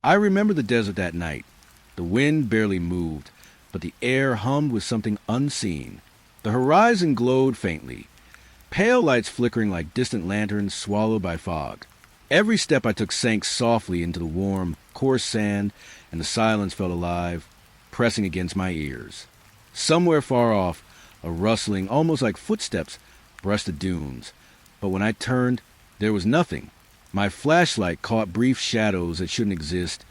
I remember the desert that night. The wind barely moved, but the air hummed with something unseen. The horizon glowed faintly, pale lights flickering like distant lanterns swallowed by fog. Every step I took sank softly into the warm, coarse sand, and the silence felt alive, pressing against my ears. Somewhere far off, a rustling, almost like footsteps, brushed the dunes. But when I turned, there was nothing. My flashlight caught brief shadows that shouldn't exist,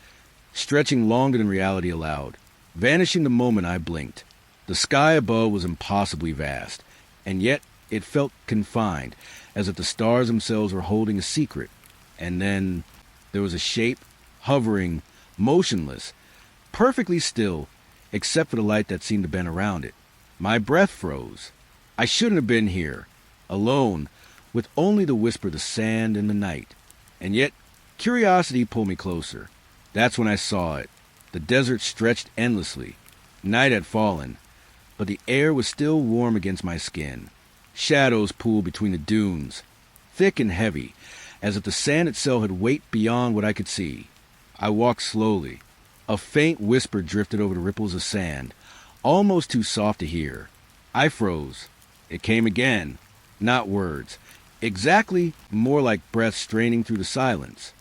stretching longer than reality allowed, vanishing the moment I blinked. The sky above was impossibly vast, and yet it felt confined, as if the stars themselves were holding a secret. And then there was a shape, hovering, motionless, perfectly still, except for the light that seemed to bend around it. My breath froze. I shouldn't have been here, alone, with only the whisper of the sand and the night. And yet, curiosity pulled me closer. That's when I saw it. The desert stretched endlessly. Night had fallen, but the air was still warm against my skin. Shadows pooled between the dunes, thick and heavy, as if the sand itself had weight beyond what I could see. I walked slowly. A faint whisper drifted over the ripples of sand, almost too soft to hear. I froze. It came again. Not words. Exactly, more like breath straining through the silence.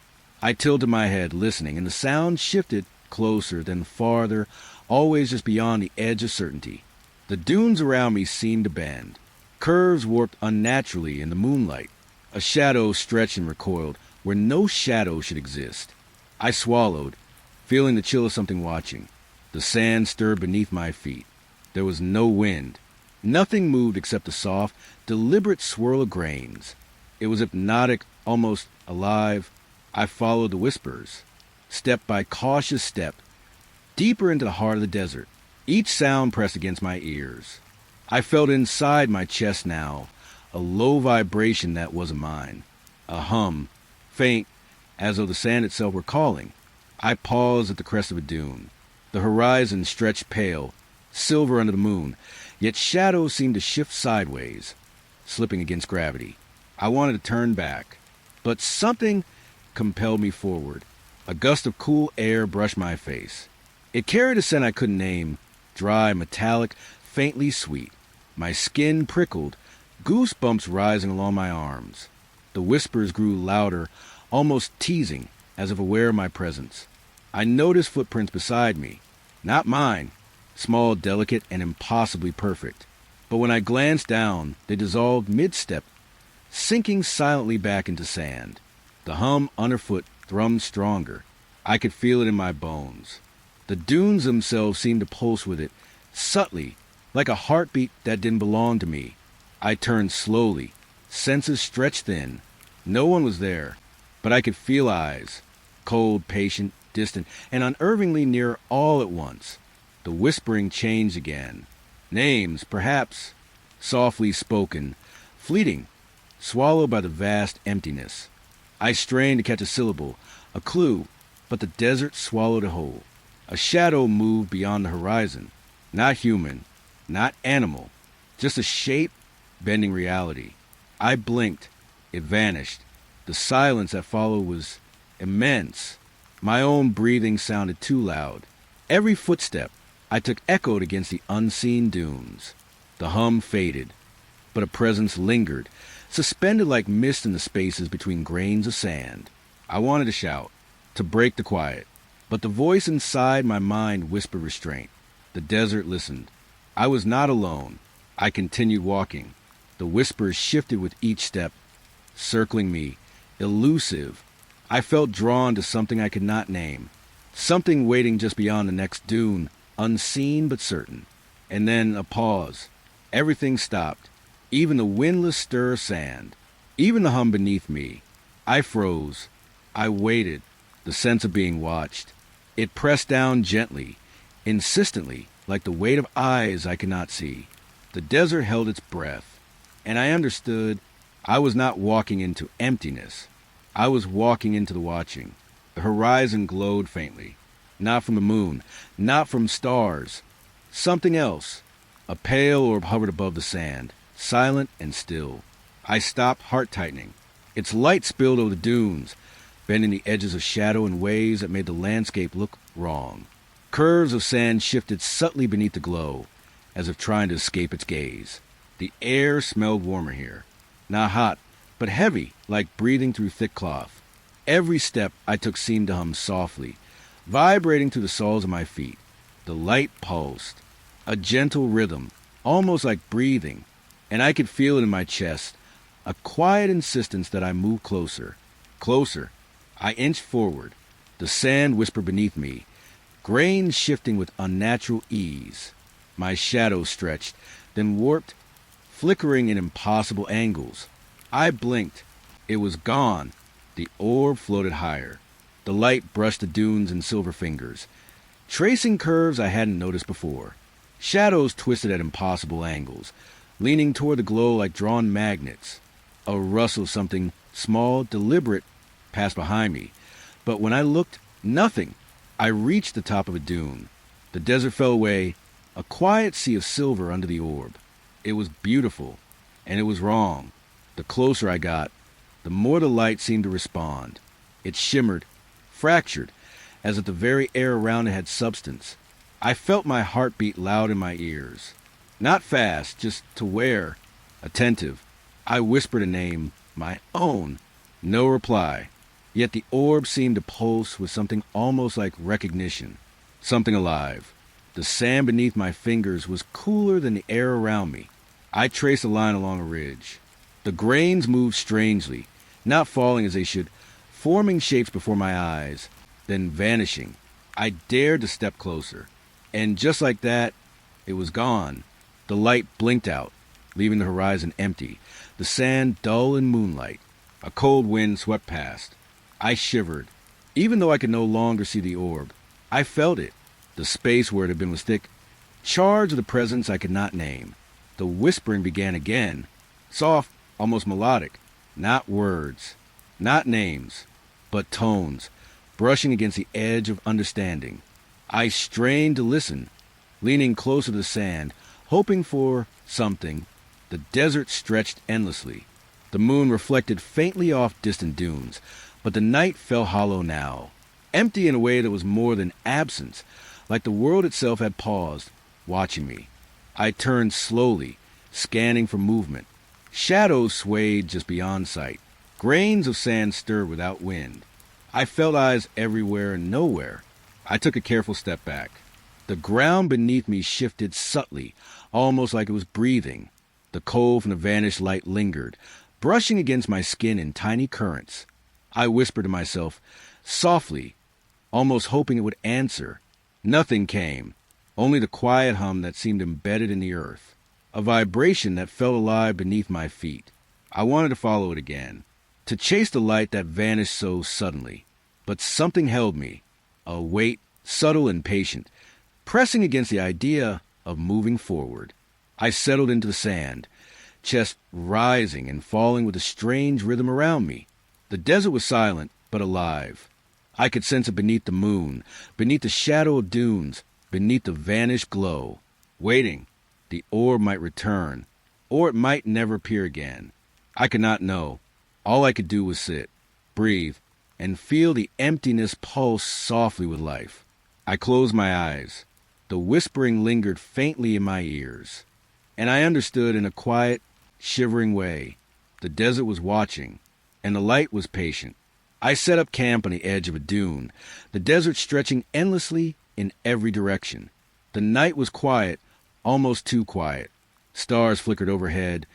I tilted my head, listening, and the sound shifted closer, then farther, always just beyond the edge of certainty. The dunes around me seemed to bend. Curves warped unnaturally in the moonlight. A shadow stretched and recoiled where no shadow should exist. I swallowed, feeling the chill of something watching. The sand stirred beneath my feet. There was no wind. Nothing moved except the soft, deliberate swirl of grains. It was hypnotic, almost alive. I followed the whispers, step by cautious step, deeper into the heart of the desert. Each sound pressed against my ears. I felt inside my chest now, a low vibration that wasn't mine. A hum, faint, as though the sand itself were calling. I paused at the crest of a dune. The horizon stretched pale, silver under the moon, yet shadows seemed to shift sideways, slipping against gravity. I wanted to turn back, but something compelled me forward. A gust of cool air brushed my face. It carried a scent I couldn't name, dry, metallic, faintly sweet. My skin prickled, goosebumps rising along my arms. The whispers grew louder, almost teasing, as if aware of my presence. I noticed footprints beside me. Not mine, small, delicate, and impossibly perfect. But when I glanced down, they dissolved mid-step, sinking silently back into sand. The hum underfoot thrummed stronger. I could feel it in my bones. The dunes themselves seemed to pulse with it, subtly, like a heartbeat that didn't belong to me. I turned slowly, senses stretched thin. No one was there, but I could feel eyes, cold, patient, distant, and unnervingly near all at once. The whispering changed again. Names, perhaps, softly spoken, fleeting, swallowed by the vast emptiness. I strained to catch a syllable, a clue, but the desert swallowed it whole. A shadow moved beyond the horizon, not human, not animal, just a shape bending reality. I blinked. It vanished. The silence that followed was immense. My own breathing sounded too loud. Every footstep I took echoed against the unseen dunes. The hum faded, but a presence lingered, suspended like mist in the spaces between grains of sand. I wanted to shout, to break the quiet, but the voice inside my mind whispered restraint. The desert listened. I was not alone. I continued walking. The whispers shifted with each step, circling me, elusive. I felt drawn to something I could not name, something waiting just beyond the next dune, unseen but certain. And then a pause. Everything stopped, even the windless stir of sand, even the hum beneath me. I froze. I waited, the sense of being watched. It pressed down gently, insistently, like the weight of eyes I could not see. The desert held its breath, and I understood I was not walking into emptiness. I was walking into the watching. The horizon glowed faintly, not from the moon, not from stars. Something else. A pale orb hovered above the sand, silent and still. I stopped, heart tightening. Its light spilled over the dunes, bending the edges of shadow in ways that made the landscape look wrong. Curves of sand shifted subtly beneath the glow, as if trying to escape its gaze. The air smelled warmer here. Not hot, but heavy, like breathing through thick cloth. Every step I took seemed to hum softly, vibrating through the soles of my feet. The light pulsed, a gentle rhythm, almost like breathing, and I could feel it in my chest, a quiet insistence that I move closer. Closer. I inched forward. The sand whispered beneath me, grains shifting with unnatural ease. My shadow stretched, then warped, flickering in impossible angles. I blinked. It was gone. The orb floated higher. The light brushed the dunes in silver fingers, tracing curves I hadn't noticed before. Shadows twisted at impossible angles, leaning toward the glow like drawn magnets. A rustle, something small, deliberate, passed behind me. But when I looked, nothing. I reached the top of a dune. The desert fell away, a quiet sea of silver under the orb. It was beautiful, and it was wrong. The closer I got, the more the light seemed to respond. It shimmered, fractured, as if the very air around it had substance. I felt my heart beat loud in my ears. Not fast, just to where, attentive. I whispered a name, my own. No reply. Yet the orb seemed to pulse with something almost like recognition, something alive. The sand beneath my fingers was cooler than the air around me. I traced a line along a ridge. The grains moved strangely, not falling as they should, forming shapes before my eyes, then vanishing. I dared to step closer, and just like that, it was gone. The light blinked out, leaving the horizon empty, the sand dull in moonlight. A cold wind swept past. I shivered. Even though I could no longer see the orb, I felt it. The space where it had been was thick, charged with a presence I could not name. The whispering began again, soft, almost melodic. Not words, not names, but tones, brushing against the edge of understanding. I strained to listen, leaning closer to the sand, hoping for something. The desert stretched endlessly. The moon reflected faintly off distant dunes, but the night fell hollow now, empty in a way that was more than absence, like the world itself had paused, watching me. I turned slowly, scanning for movement. Shadows swayed just beyond sight. Grains of sand stirred without wind. I felt eyes everywhere and nowhere. I took a careful step back. The ground beneath me shifted subtly, almost like it was breathing. The cold from the vanished light lingered, brushing against my skin in tiny currents. I whispered to myself, softly, almost hoping it would answer. Nothing came, only the quiet hum that seemed embedded in the earth, a vibration that felt alive beneath my feet. I wanted to follow it again, to chase the light that vanished so suddenly. But something held me, a weight, subtle and patient, pressing against the idea of moving forward. I settled into the sand, chest rising and falling with a strange rhythm around me. The desert was silent, but alive. I could sense it beneath the moon, beneath the shadow of dunes, beneath the vanished glow. Waiting. The orb might return, or it might never appear again. I could not know. All I could do was sit, breathe, and feel the emptiness pulse softly with life. I closed my eyes. The whispering lingered faintly in my ears, and I understood in a quiet, shivering way. The desert was watching, and the light was patient. I set up camp on the edge of a dune, the desert stretching endlessly in every direction. The night was quiet, almost too quiet. Stars flickered overhead,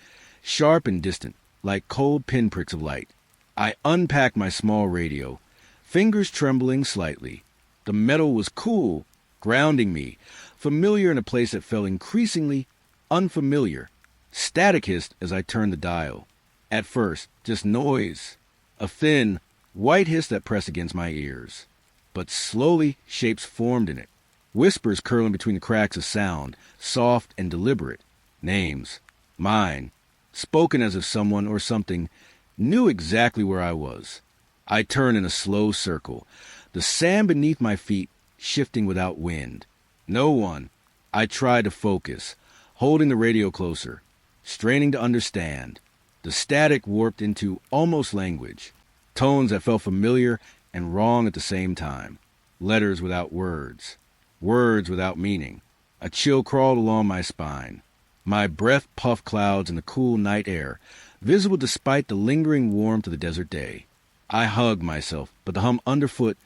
sharp and distant, like cold pinpricks of light. I unpacked my small radio, fingers trembling slightly. The metal was cool, grounding me, familiar in a place that felt increasingly unfamiliar. Static hissed as I turned the dial. At first, just noise, a thin, white hiss that pressed against my ears. But slowly, shapes formed in it, whispers curling between the cracks of sound, soft and deliberate. Names, mine, spoken as if someone or something knew exactly where I was. I turned in a slow circle, the sand beneath my feet shifting without wind. No one. I tried to focus, holding the radio closer, straining to understand. The static warped into almost language. tones that felt familiar and wrong at the same time. Letters without words. Words without meaning. A chill crawled along my spine. My breath puffed clouds in the cool night air, visible despite the lingering warmth of the desert day. I hugged myself, but the hum underfoot,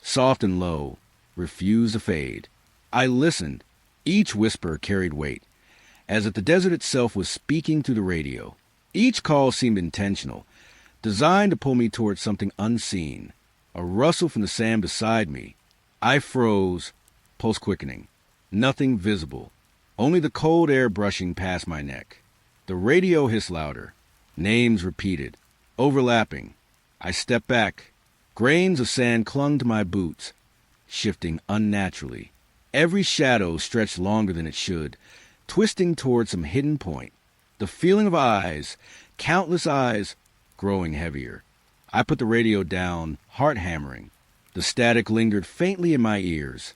soft and low, refused to fade. I listened. Each whisper carried weight, as if the desert itself was speaking through the radio. Each call seemed intentional, designed to pull me towards something unseen. A rustle from the sand beside me. I froze, pulse quickening. Nothing visible, only the cold air brushing past my neck. The radio hissed louder. Names repeated, overlapping. I stepped back. Grains of sand clung to my boots, shifting unnaturally. Every shadow stretched longer than it should, twisting toward some hidden point. The feeling of eyes, countless eyes, growing heavier. I put the radio down, heart hammering. The static lingered faintly in my ears,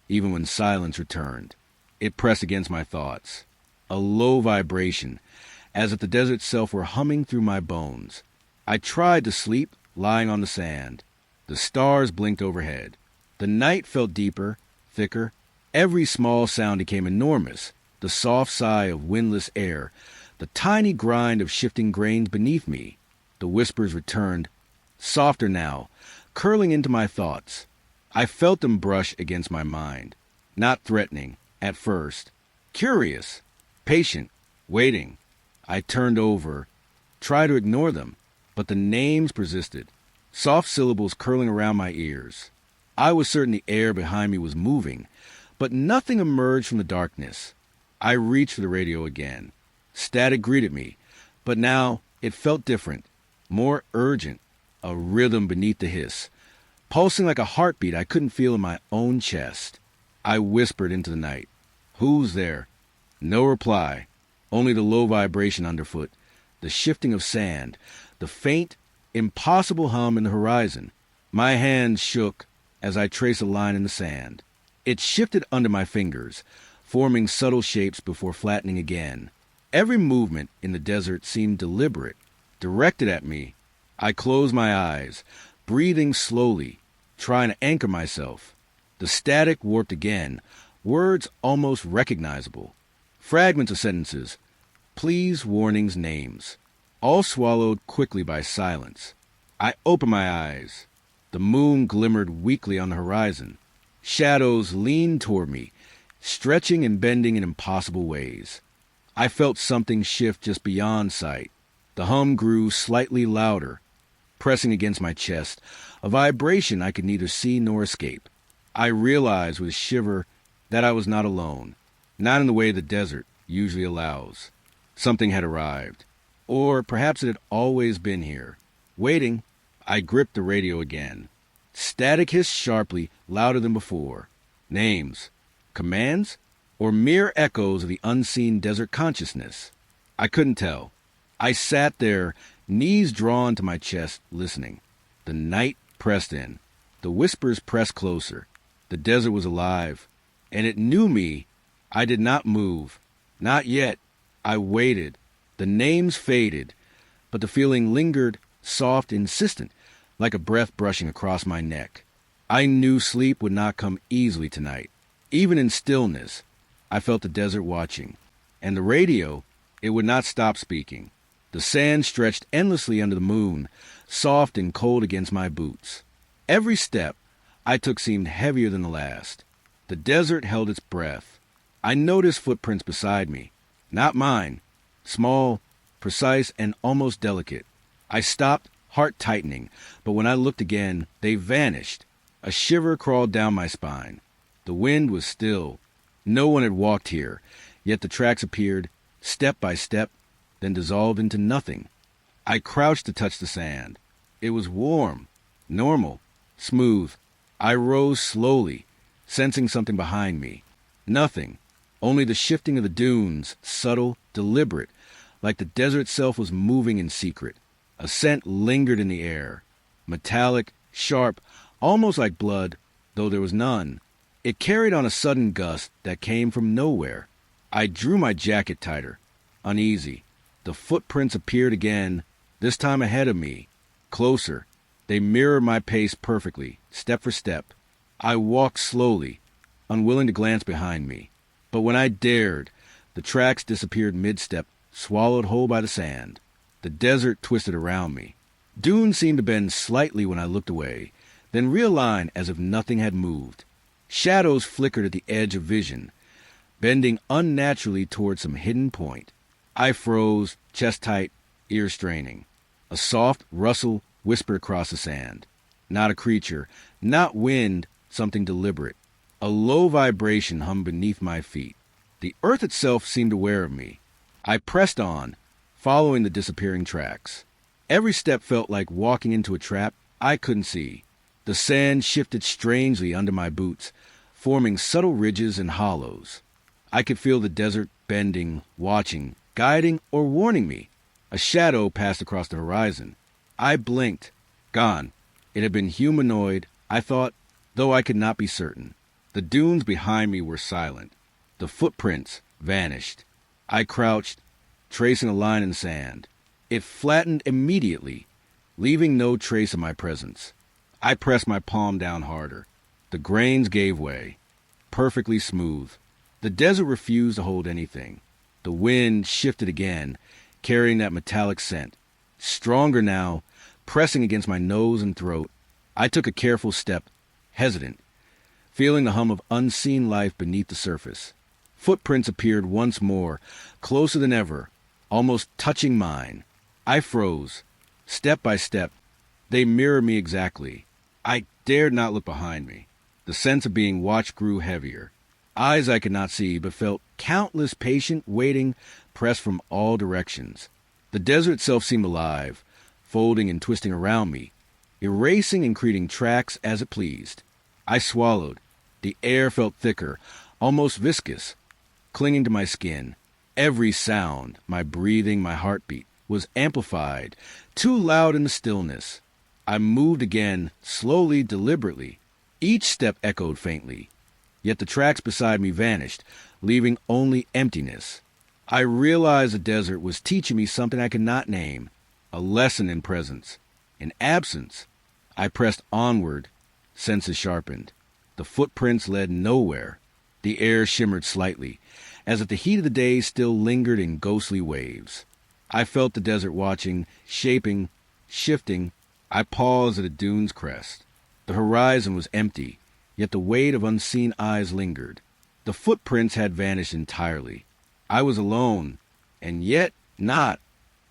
even when silence returned. It pressed against my thoughts. A low vibration, as if the desert itself were humming through my bones. I tried to sleep, lying on the sand. The stars blinked overhead. The night felt deeper, thicker. Every small sound became enormous. The soft sigh of windless air, the tiny grind of shifting grains beneath me. The whispers returned, softer now, curling into my thoughts. I felt them brush against my mind. Not threatening, at first. Curious, patient, waiting. I turned over, tried to ignore them, but the names persisted. Soft syllables curling around my ears. I was certain the air behind me was moving, but nothing emerged from the darkness. I reached for the radio again. Static greeted me, but now it felt different, more urgent, a rhythm beneath the hiss, pulsing like a heartbeat I couldn't feel in my own chest. I whispered into the night. Who's there? No reply, only the low vibration underfoot, the shifting of sand, the faint, impossible hum in the horizon. My hands shook as I traced a line in the sand. It shifted under my fingers, forming subtle shapes before flattening again. Every movement in the desert seemed deliberate, directed at me. I closed my eyes, breathing slowly, trying to anchor myself. The static warped again, words almost recognizable. Fragments of sentences, pleas, warnings, names, all swallowed quickly by silence. I opened my eyes. The moon glimmered weakly on the horizon. Shadows leaned toward me, stretching and bending in impossible ways. I felt something shift just beyond sight. The hum grew slightly louder, pressing against my chest, a vibration I could neither see nor escape. I realized with a shiver that I was not alone, not in the way the desert usually allows. Something had arrived, or perhaps it had always been here. Waiting, I gripped the radio again. Static hissed sharply, louder than before. Names, commands, or mere echoes of the unseen desert consciousness? I couldn't tell. I sat there, knees drawn to my chest, listening. The night pressed in. The whispers pressed closer. The desert was alive, and it knew me. I did not move. Not yet. I waited. The names faded, but the feeling lingered, soft, insistent, like a breath brushing across my neck. I knew sleep would not come easily tonight. Even in stillness, I felt the desert watching. And the radio, it would not stop speaking. The sand stretched endlessly under the moon, soft and cold against my boots. Every step I took seemed heavier than the last. The desert held its breath. I noticed footprints beside me. Not mine. Small, precise, and almost delicate. I stopped, heart tightening, but when I looked again, they vanished. A shiver crawled down my spine. The wind was still. No one had walked here, yet the tracks appeared, step by step, then dissolved into nothing. I crouched to touch the sand. It was warm, normal, smooth. I rose slowly, sensing something behind me. Nothing, only the shifting of the dunes, subtle, deliberate, like the desert itself was moving in secret. A scent lingered in the air, metallic, sharp, almost like blood, though there was none. It carried on a sudden gust that came from nowhere. I drew my jacket tighter, uneasy. The footprints appeared again, this time ahead of me, closer. They mirror my pace perfectly, step for step. I walked slowly, unwilling to glance behind me. But when I dared, the tracks disappeared mid-step, swallowed whole by the sand. The desert twisted around me. Dunes seemed to bend slightly when I looked away, then realign as if nothing had moved. Shadows flickered at the edge of vision, bending unnaturally toward some hidden point. I froze, chest tight, ear straining. A soft rustle whispered across the sand. Not a creature, not wind, something deliberate. A low vibration hummed beneath my feet. The earth itself seemed aware of me. I pressed on, following the disappearing tracks. Every step felt like walking into a trap I couldn't see. The sand shifted strangely under my boots, forming subtle ridges and hollows. I could feel the desert bending, watching, guiding, or warning me. A shadow passed across the horizon. I blinked. Gone. It had been humanoid, I thought, though I could not be certain. The dunes behind me were silent. The footprints vanished. I crouched, tracing a line in the sand. It flattened immediately, leaving no trace of my presence. I pressed my palm down harder. The grains gave way, perfectly smooth. The desert refused to hold anything. The wind shifted again, carrying that metallic scent. Stronger now, pressing against my nose and throat. I took a careful step, hesitant, feeling the hum of unseen life beneath the surface. Footprints appeared once more, closer than ever, almost touching mine. I froze. Step by step, they mirrored me exactly. I dared not look behind me. The sense of being watched grew heavier. Eyes I could not see, but felt countless patient, waiting, pressed from all directions. The desert itself seemed alive, folding and twisting around me, erasing and creating tracks as it pleased. I swallowed. The air felt thicker, almost viscous, clinging to my skin. Every sound, my breathing, my heartbeat, was amplified, too loud in the stillness. I moved again, slowly, deliberately. Each step echoed faintly, yet the tracks beside me vanished, leaving only emptiness. I realized the desert was teaching me something I could not name, a lesson in presence, in absence. I pressed onward, senses sharpened. The footprints led nowhere. The air shimmered slightly, as if the heat of the day still lingered in ghostly waves. I felt the desert watching, shaping, shifting. I paused at a dune's crest. The horizon was empty, yet the weight of unseen eyes lingered. The footprints had vanished entirely. I was alone, and yet not.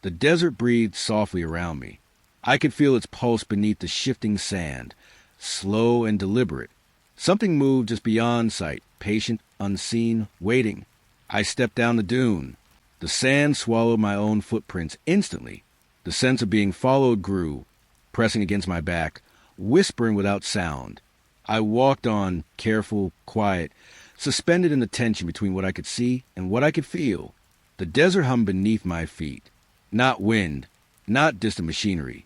The desert breathed softly around me. I could feel its pulse beneath the shifting sand, slow and deliberate. Something moved just beyond sight, patient, unseen, waiting. I stepped down the dune. The sand swallowed my own footprints instantly. The sense of being followed grew, pressing against my back, whispering without sound. I walked on, careful, quiet, suspended in the tension between what I could see and what I could feel. The desert hummed beneath my feet. Not wind, not distant machinery.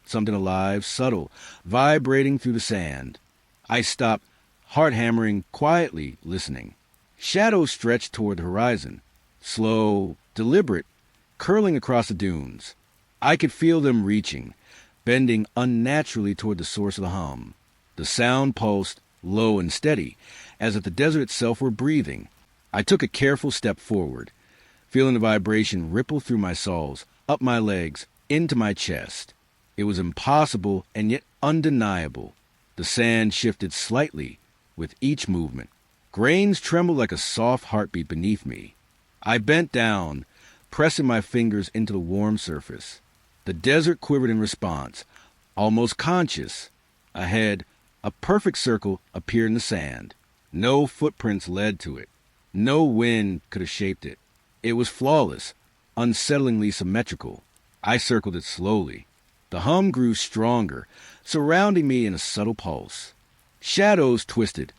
Something alive, subtle, vibrating through the sand. I stopped, heart hammering, quietly listening. Shadows stretched toward the horizon, slow, deliberate, curling across the dunes. I could feel them reaching, bending unnaturally toward the source of the hum. The sound pulsed, low and steady, as if the desert itself were breathing. I took a careful step forward, feeling the vibration ripple through my soles, up my legs, into my chest. It was impossible and yet undeniable. The sand shifted slightly with each movement. Grains trembled like a soft heartbeat beneath me. I bent down, pressing my fingers into the warm surface. The desert quivered in response, almost conscious. Ahead, a perfect circle appeared in the sand. No footprints led to it. No wind could have shaped it. It was flawless, unsettlingly symmetrical. I circled it slowly. The hum grew stronger, surrounding me in a subtle pulse. Shadows twisted,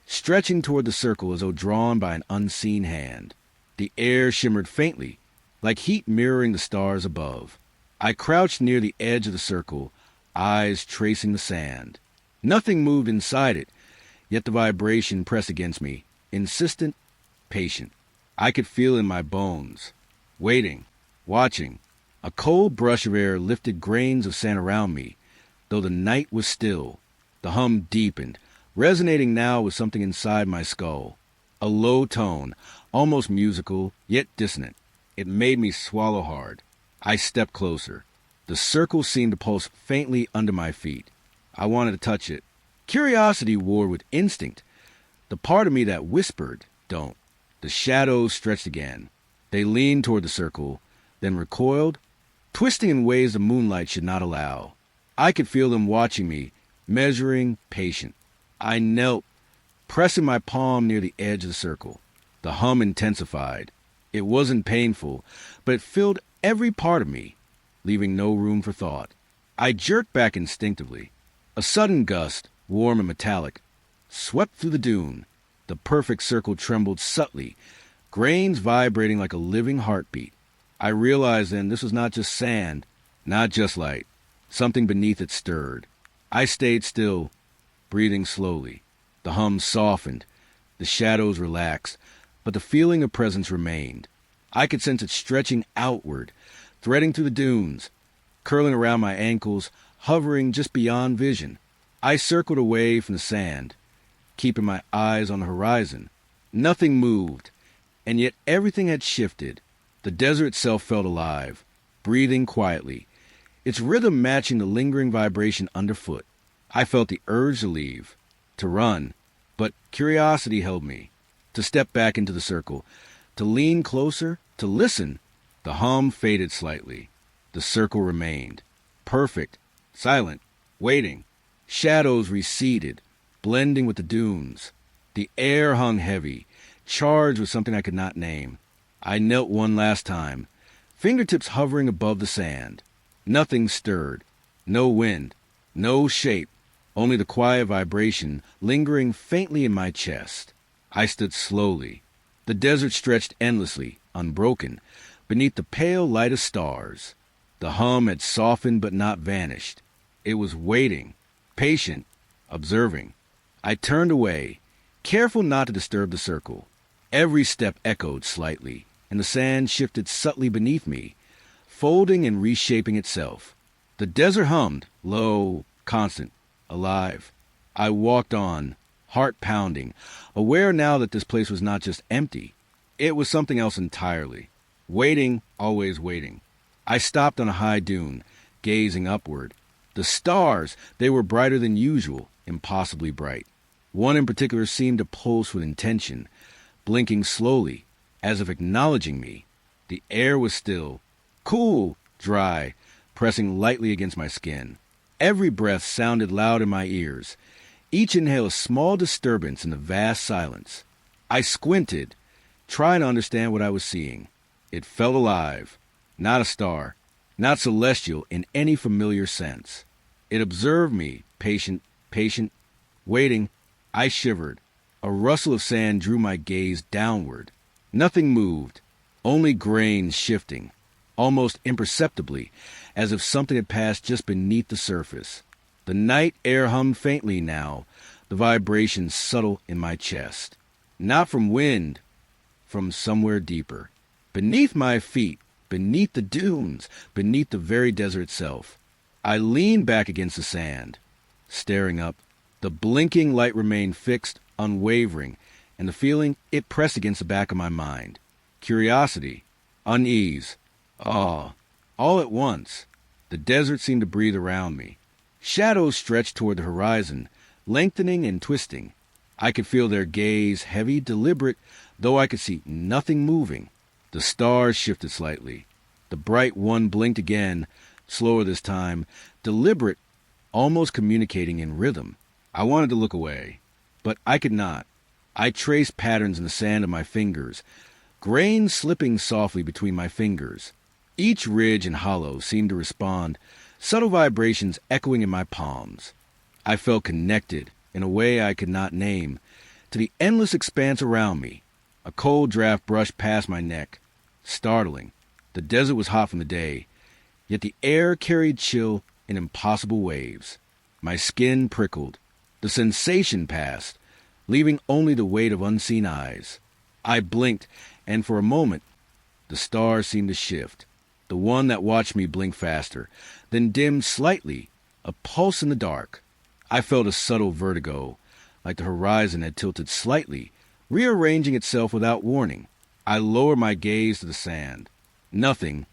stretching toward the circle as though drawn by an unseen hand. The air shimmered faintly, like heat mirroring the stars above. I crouched near the edge of the circle, eyes tracing the sand. Nothing moved inside it, yet the vibration pressed against me, insistent, patient. I could feel in my bones, waiting, watching. A cold brush of air lifted grains of sand around me. though the night was still. The hum deepened, resonating now with something inside my skull. A low tone, almost musical, yet dissonant. It made me swallow hard. I stepped closer. The circle seemed to pulse faintly under my feet. I wanted to touch it. Curiosity warred with instinct. The part of me that whispered, "Don't." The shadows stretched again. They leaned toward the circle, then recoiled, twisting in ways the moonlight should not allow. I could feel them watching me, measuring, patient. I knelt, pressing my palm near the edge of the circle. The hum intensified. It wasn't painful, but it filled every part of me, leaving no room for thought. I jerked back instinctively. A sudden gust, warm and metallic, swept through the dune. The perfect circle trembled subtly, grains vibrating like a living heartbeat. I realized then this was not just sand, not just light. Something beneath it stirred. I stayed still, breathing slowly. The hum softened, the shadows relaxed, but the feeling of presence remained. I could sense it stretching outward, threading through the dunes, curling around my ankles, hovering just beyond vision. I circled away from the sand, keeping my eyes on the horizon. Nothing moved, and yet everything had shifted. The desert itself felt alive, breathing quietly, its rhythm matching the lingering vibration underfoot. I felt the urge to leave, to run, but curiosity held me. To step back into the circle, to lean closer, to listen. The hum faded slightly. The circle remained, perfect, silent, waiting. Shadows receded, blending with the dunes. The air hung heavy, charged with something I could not name. I knelt one last time, fingertips hovering above the sand. Nothing stirred, no wind, no shape, only the quiet vibration lingering faintly in my chest. I stood slowly. The desert stretched endlessly, unbroken, beneath the pale light of stars. The hum had softened but not vanished. It was waiting, patient, observing. I turned away, careful not to disturb the circle. Every step echoed slightly, and the sand shifted subtly beneath me, folding and reshaping itself. The desert hummed, low, constant, alive. I walked on, heart pounding, aware now that this place was not just empty. It was something else entirely. Waiting, always waiting. I stopped on a high dune, gazing upward. The stars, they were brighter than usual, impossibly bright. One in particular seemed to pulse with intention, blinking slowly, as if acknowledging me. The air was still, cool, dry, pressing lightly against my skin. Every breath sounded loud in my ears, each inhale a small disturbance in the vast silence. I squinted, trying to understand what I was seeing. It felt alive, not a star, not celestial in any familiar sense. It observed me, patient, waiting. I shivered. A rustle of sand drew my gaze downward. Nothing moved, only grains shifting, almost imperceptibly, as if something had passed just beneath the surface. The night air hummed faintly now, the vibration subtle in my chest. Not from wind, from somewhere deeper. Beneath my feet, beneath the dunes, beneath the very desert itself. I leaned back against the sand, staring up. The blinking light remained fixed, unwavering, and the feeling, it pressed against the back of my mind. Curiosity, unease, awe, all at once. The desert seemed to breathe around me. Shadows stretched toward the horizon, lengthening and twisting. I could feel their gaze, heavy, deliberate, though I could see nothing moving. The stars shifted slightly. The bright one blinked again, slower this time, deliberate, almost communicating in rhythm. I wanted to look away, but I could not. I traced patterns in the sand of my fingers, grains slipping softly between my fingers. Each ridge and hollow seemed to respond, subtle vibrations echoing in my palms. I felt connected, in a way I could not name, to the endless expanse around me. A cold draft brushed past my neck. Startling. The desert was hot from the day, yet the air carried chill in impossible waves. My skin prickled. The sensation passed, leaving only the weight of unseen eyes. I blinked, and for a moment, the stars seemed to shift. The one that watched me blinked faster, then dimmed slightly, a pulse in the dark. I felt a subtle vertigo, like the horizon had tilted slightly, rearranging itself without warning. I lowered my gaze to the sand. Nothing,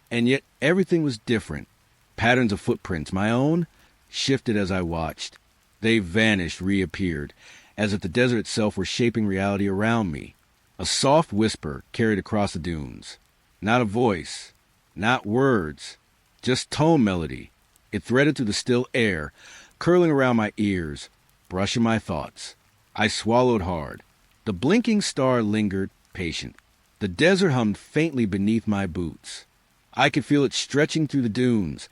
and yet everything was different. Patterns of footprints, my own, shifted as I watched. They vanished, reappeared, as if the desert itself were shaping reality around me. A soft whisper carried across the dunes. Not a voice, not words, just tone melody. It threaded through the still air, curling around my ears, brushing my thoughts. I swallowed hard. The blinking star lingered, patient. The desert hummed faintly beneath my boots. I could feel it stretching through the dunes,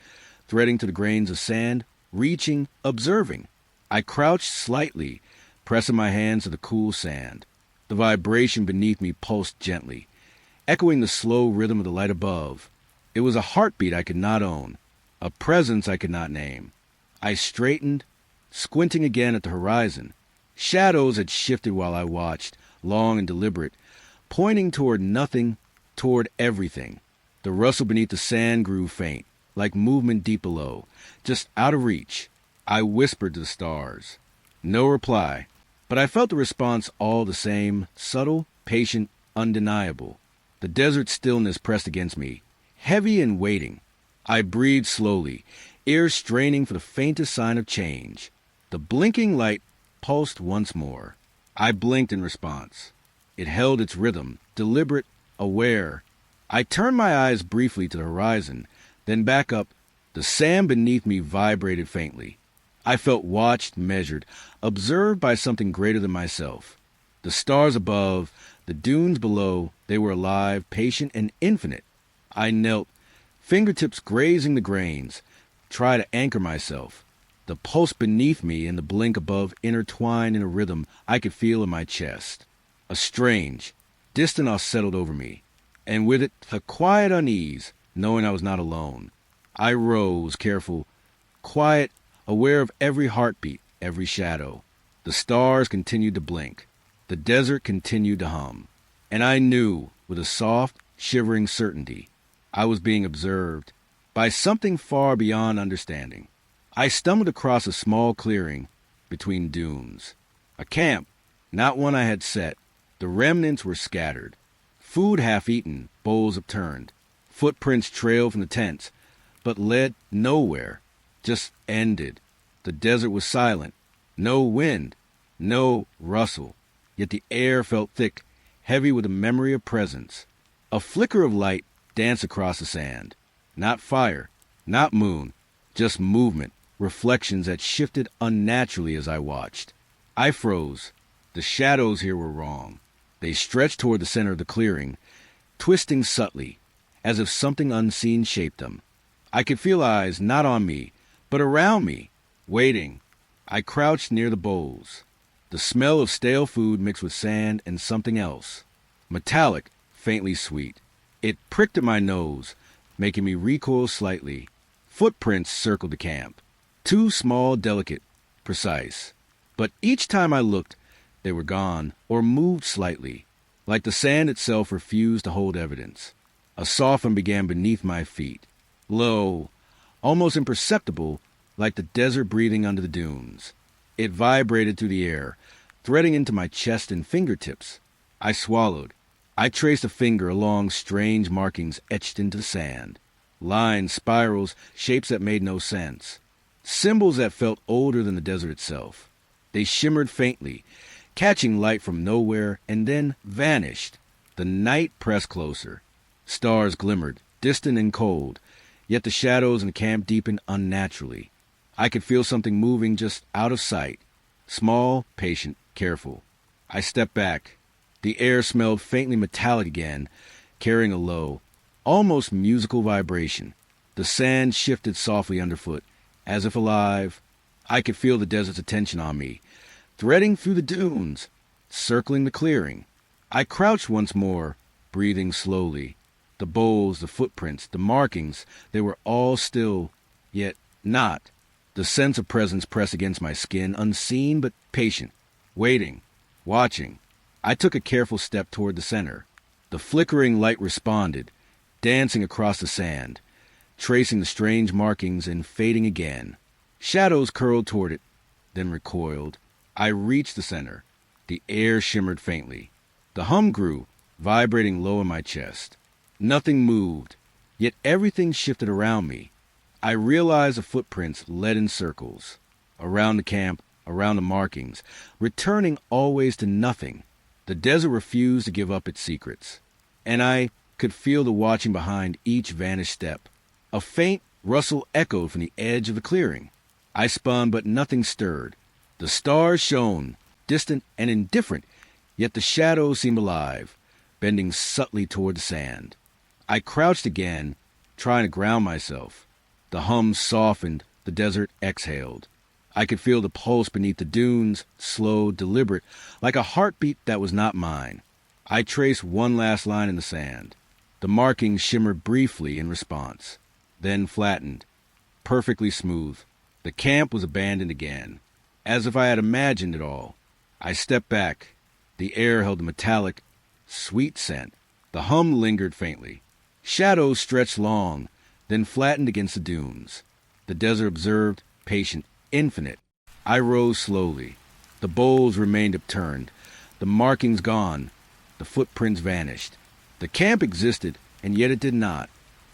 threading to the grains of sand, reaching, observing. I crouched slightly, pressing my hands to the cool sand. The vibration beneath me pulsed gently, echoing the slow rhythm of the light above. It was a heartbeat I could not own, a presence I could not name. I straightened, squinting again at the horizon. Shadows had shifted while I watched, long and deliberate, pointing toward nothing, toward everything. The rustle beneath the sand grew faint, like movement deep below, just out of reach. I whispered to the stars. No reply, but I felt the response all the same, subtle, patient, undeniable. The desert stillness pressed against me, heavy and waiting. I breathed slowly, ears straining for the faintest sign of change. The blinking light pulsed once more. I blinked in response. It held its rhythm, deliberate, aware. I turned my eyes briefly to the horizon, then back up. The sand beneath me vibrated faintly. I felt watched, measured, observed by something greater than myself. The stars above, the dunes below, they were alive, patient, and infinite. I knelt, fingertips grazing the grains, tried to anchor myself. The pulse beneath me and the blink above intertwined in a rhythm I could feel in my chest. A strange, distant awe settled over me, and with it a quiet unease, knowing I was not alone. I rose, careful, quiet, aware of every heartbeat, every shadow. The stars continued to blink. The desert continued to hum. And I knew, with a soft, shivering certainty, I was being observed by something far beyond understanding. I stumbled across a small clearing between dunes. A camp, not one I had set. The remnants were scattered. Food half-eaten, bowls upturned. Footprints trailed from the tents, but led nowhere, just ended. The desert was silent. No wind, no rustle. Yet the air felt thick, heavy with a memory of presence. A flicker of light danced across the sand. Not fire, not moon, just movement, reflections that shifted unnaturally as I watched. I froze. The shadows here were wrong. They stretched toward the center of the clearing, twisting subtly, as if something unseen shaped them. I could feel eyes not on me, but around me, waiting. I crouched near the bowls. The smell of stale food mixed with sand and something else. Metallic, faintly sweet. It pricked at my nose, making me recoil slightly. Footprints circled the camp. Too small, delicate, precise. But each time I looked, they were gone, or moved slightly, like the sand itself refused to hold evidence. A soften began beneath my feet. Low, almost imperceptible, like the desert breathing under the dunes. It vibrated through the air, threading into my chest and fingertips. I swallowed. I traced a finger along strange markings etched into the sand. Lines, spirals, shapes that made no sense. Symbols that felt older than the desert itself. They shimmered faintly, catching light from nowhere, and then vanished. The night pressed closer. Stars glimmered, distant and cold, yet the shadows in the camp deepened unnaturally. I could feel something moving just out of sight. Small, patient, careful. I stepped back. The air smelled faintly metallic again, carrying a low, almost musical vibration. The sand shifted softly underfoot, as if alive. I could feel the desert's attention on me, threading through the dunes, circling the clearing. I crouched once more, breathing slowly. The bowls, the footprints, the markings, they were all still, yet not. The sense of presence pressed against my skin, unseen but patient, waiting, watching. I took a careful step toward the center. The flickering light responded, dancing across the sand, tracing the strange markings and fading again. Shadows curled toward it, then recoiled. I reached the center. The air shimmered faintly. The hum grew, vibrating low in my chest. Nothing moved, yet everything shifted around me. I realized the footprints led in circles, around the camp, around the markings, returning always to nothing. The desert refused to give up its secrets, and I could feel the watching behind each vanished step. A faint rustle echoed from the edge of the clearing. I spun, but nothing stirred. The stars shone, distant and indifferent, yet the shadows seemed alive, bending subtly toward the sand. I crouched again, trying to ground myself. The hum softened, the desert exhaled. I could feel the pulse beneath the dunes, slow, deliberate, like a heartbeat that was not mine. I traced one last line in the sand. The markings shimmered briefly in response, then flattened, perfectly smooth. The camp was abandoned again, as if I had imagined it all. I stepped back. The air held a metallic, sweet scent. The hum lingered faintly. Shadows stretched long, then flattened against the dunes. The desert observed, patient, infinite. I rose slowly. The boles remained upturned, the markings gone, the footprints vanished. The camp existed, and yet it did not.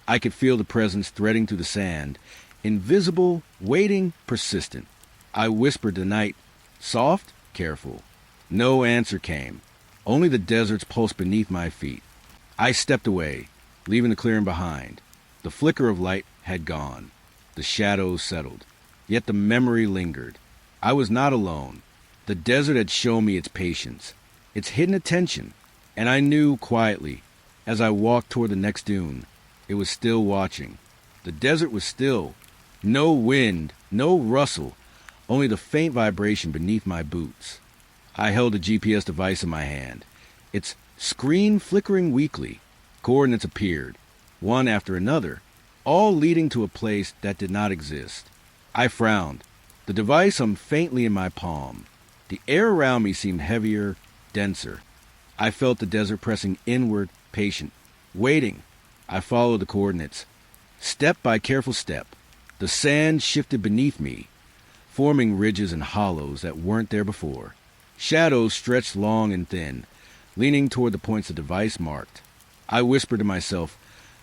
I could feel the presence threading through the sand, invisible, waiting, persistent. I whispered to night, soft, careful. No answer came, only the desert's pulse beneath my feet. I stepped away, leaving the clearing behind. The flicker of light had gone. The shadows settled. Yet the memory lingered. I was not alone. The desert had shown me its patience, its hidden attention, and I knew quietly, as I walked toward the next dune, it was still watching. The desert was still. No wind, no rustle, only the faint vibration beneath my boots. I held a GPS device in my hand, its screen flickering weakly. Coordinates appeared, one after another, all leading to a place that did not exist. I frowned. The device hummed faintly in my palm. The air around me seemed heavier, denser. I felt the desert pressing inward, patient, waiting. I followed the coordinates, step by careful step. The sand shifted beneath me, forming ridges and hollows that weren't there before. Shadows stretched long and thin, leaning toward the points the device marked. I whispered to myself,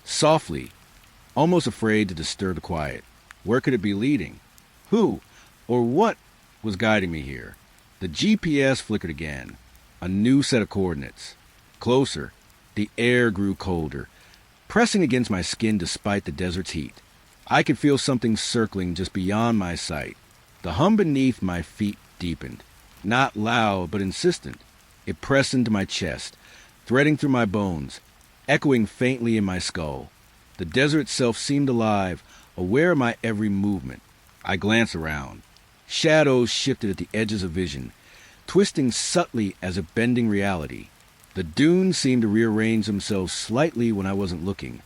softly, almost afraid to disturb the quiet. Where could it be leading? Who or what was guiding me here? The GPS flickered again. A new set of coordinates. Closer. The air grew colder, pressing against my skin despite the desert's heat. I could feel something circling just beyond my sight. The hum beneath my feet deepened. Not loud, but insistent. It pressed into my chest, threading through my bones, echoing faintly in my skull. The desert itself seemed alive, aware of my every movement. I glanced around. Shadows shifted at the edges of vision, twisting subtly as if bending reality. The dunes seemed to rearrange themselves slightly when I wasn't looking,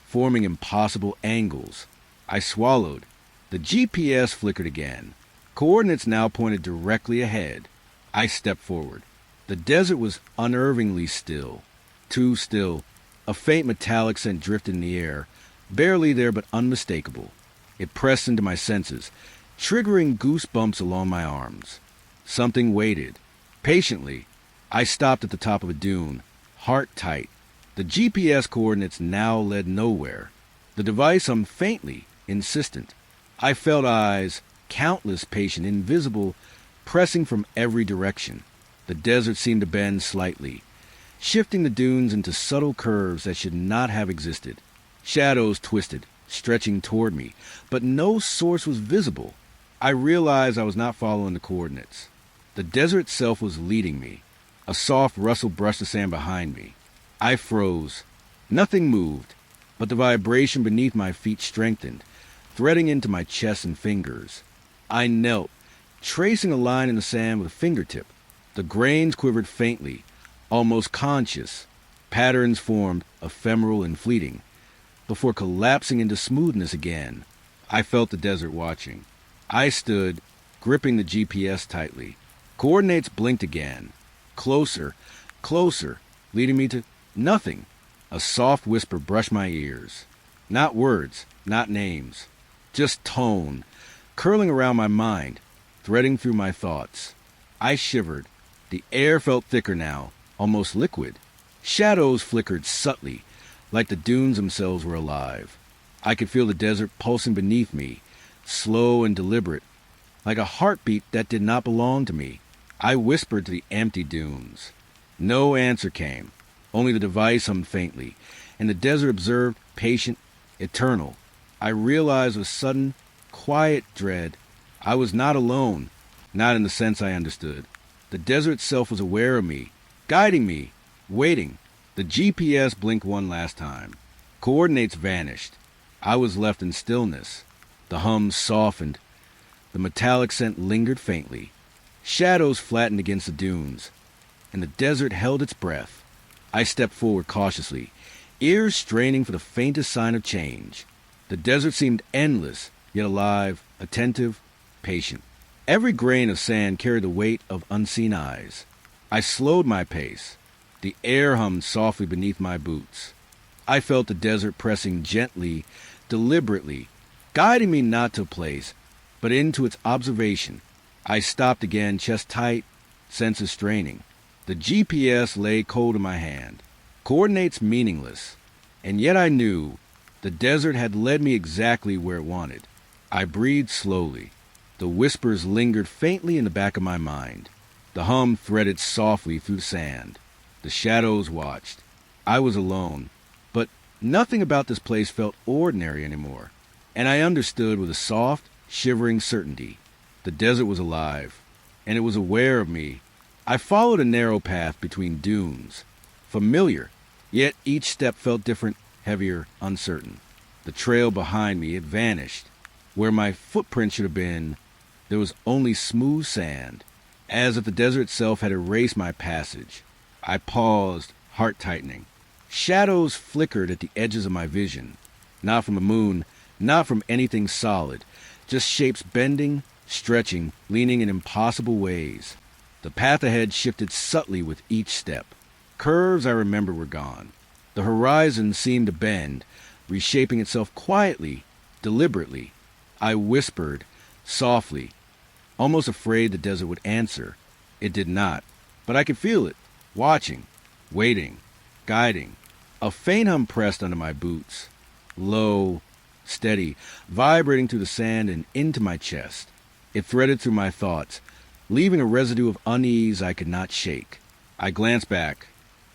forming impossible angles. I swallowed. The GPS flickered again. Coordinates now pointed directly ahead. I stepped forward. The desert was unnervingly still. Too still. A faint metallic scent drifted in the air, barely there but unmistakable. It pressed into my senses, triggering goosebumps along my arms. Something waited. Patiently, I stopped at the top of a dune, heart tight. The GPS coordinates now led nowhere. The device hummed faintly, insistent. I felt eyes, countless, patient, invisible, pressing from every direction. The desert seemed to bend slightly, shifting the dunes into subtle curves that should not have existed. Shadows twisted, stretching toward me, but no source was visible. I realized I was not following the coordinates. The desert itself was leading me. A soft rustle brushed the sand behind me. I froze. Nothing moved, but the vibration beneath my feet strengthened, threading into my chest and fingers. I knelt, tracing a line in the sand with a fingertip. The grains quivered faintly, almost conscious. Patterns formed, ephemeral and fleeting, before collapsing into smoothness again. I felt the desert watching. I stood, gripping the GPS tightly. Coordinates blinked again. Closer, closer, leading me to nothing. A soft whisper brushed my ears. Not words, not names, just tone, curling around my mind, threading through my thoughts. I shivered. The air felt thicker now, almost liquid. Shadows flickered subtly, like the dunes themselves were alive. I could feel the desert pulsing beneath me, slow and deliberate, like a heartbeat that did not belong to me. I whispered to the empty dunes. No answer came. Only the device hummed faintly, and the desert observed, patient, eternal. I realized with sudden, quiet dread I was not alone, not in the sense I understood. The desert itself was aware of me, guiding me, waiting. The GPS blinked one last time. Coordinates vanished. I was left in stillness. The hum softened. The metallic scent lingered faintly. Shadows flattened against the dunes, and the desert held its breath. I stepped forward cautiously, ears straining for the faintest sign of change. The desert seemed endless, yet alive, attentive, patient. Every grain of sand carried the weight of unseen eyes. I slowed my pace. The air hummed softly beneath my boots. I felt the desert pressing gently, deliberately, guiding me not to a place, but into its observation. I stopped again, chest tight, senses straining. The GPS lay cold in my hand, coordinates meaningless, and yet I knew the desert had led me exactly where it wanted. I breathed slowly. The whispers lingered faintly in the back of my mind. The hum threaded softly through the sand. The shadows watched. I was alone, but nothing about this place felt ordinary anymore, and I understood with a soft, shivering certainty. The desert was alive, and it was aware of me. I followed a narrow path between dunes, familiar, yet each step felt different, heavier, uncertain. The trail behind me had vanished. Where my footprint should have been, there was only smooth sand, as if the desert itself had erased my passage. I paused, heart tightening. Shadows flickered at the edges of my vision, not from the moon, not from anything solid, just shapes bending, stretching, leaning in impossible ways. The path ahead shifted subtly with each step. Curves I remembered were gone. The horizon seemed to bend, reshaping itself quietly, deliberately. I whispered, softly, almost afraid the desert would answer. It did not, but I could feel it, watching, waiting, guiding. A faint hum pressed under my boots, low, steady, vibrating through the sand and into my chest. It threaded through my thoughts, leaving a residue of unease I could not shake. I glanced back.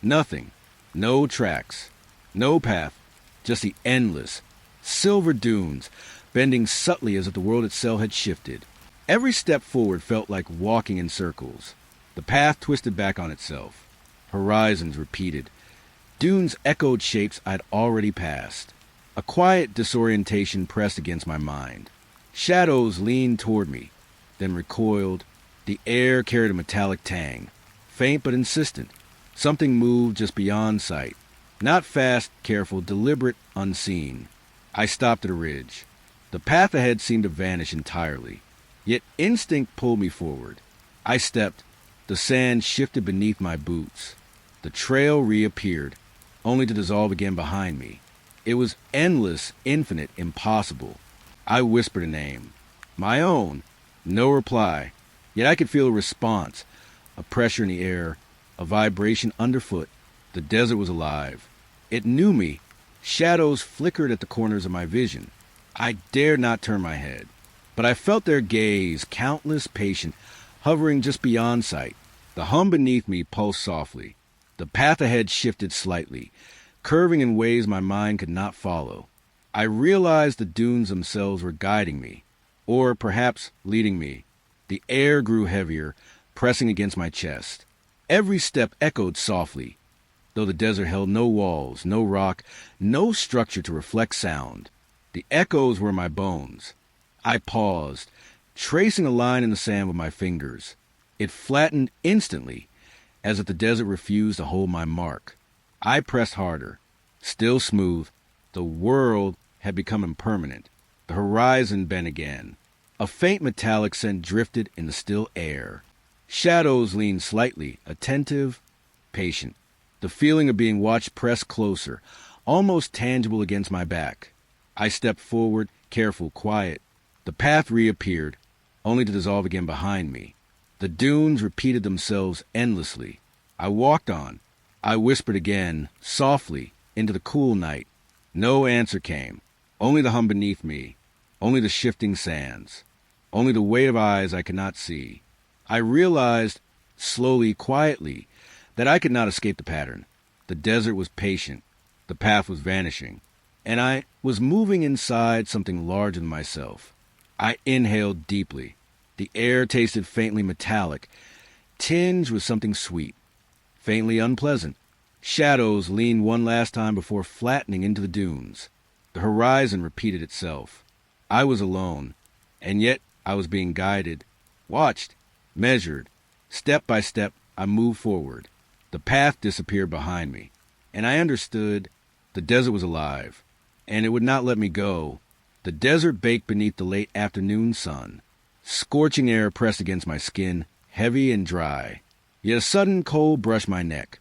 Nothing. No tracks. No path. Just the endless, silver dunes, bending subtly as if the world itself had shifted. Every step forward felt like walking in circles. The path twisted back on itself. Horizons repeated. Dunes echoed shapes I'd already passed. A quiet disorientation pressed against my mind. Shadows leaned toward me, then recoiled. The air carried a metallic tang, faint but insistent. Something moved just beyond sight. Not fast, careful, deliberate, unseen. I stopped at a ridge. The path ahead seemed to vanish entirely. Yet instinct pulled me forward. I stepped. The sand shifted beneath my boots. The trail reappeared, only to dissolve again behind me. It was endless, infinite, impossible. I whispered a name. My own. No reply. Yet I could feel a response, a pressure in the air, a vibration underfoot. The desert was alive. It knew me. Shadows flickered at the corners of my vision. I dared not turn my head, but I felt their gaze, countless, patient, hovering just beyond sight. The hum beneath me pulsed softly. The path ahead shifted slightly, curving in ways my mind could not follow. I realized the dunes themselves were guiding me, or perhaps leading me. The air grew heavier, pressing against my chest. Every step echoed softly, though the desert held no walls, no rock, no structure to reflect sound. The echoes were my bones. I paused, tracing a line in the sand with my fingers. It flattened instantly, as if the desert refused to hold my mark. I pressed harder. Still smooth, the world had become impermanent. The horizon bent again. A faint metallic scent drifted in the still air. Shadows leaned slightly, attentive, patient. The feeling of being watched pressed closer, almost tangible against my back. I stepped forward, careful, quiet. The path reappeared, only to dissolve again behind me. The dunes repeated themselves endlessly. I walked on. I whispered again, softly, into the cool night. No answer came. Only the hum beneath me. Only the shifting sands. Only the weight of eyes I could not see. I realized, slowly, quietly, that I could not escape the pattern. The desert was patient. The path was vanishing. And I was moving inside something larger than myself. I inhaled deeply. The air tasted faintly metallic, tinged with something sweet, faintly unpleasant. Shadows leaned one last time before flattening into the dunes. The horizon repeated itself. I was alone, and yet I was being guided, watched, measured. Step by step, I moved forward. The path disappeared behind me, and I understood the desert was alive, and it would not let me go. The desert baked beneath the late afternoon sun. Scorching air pressed against my skin, heavy and dry. Yet a sudden cold brushed my neck,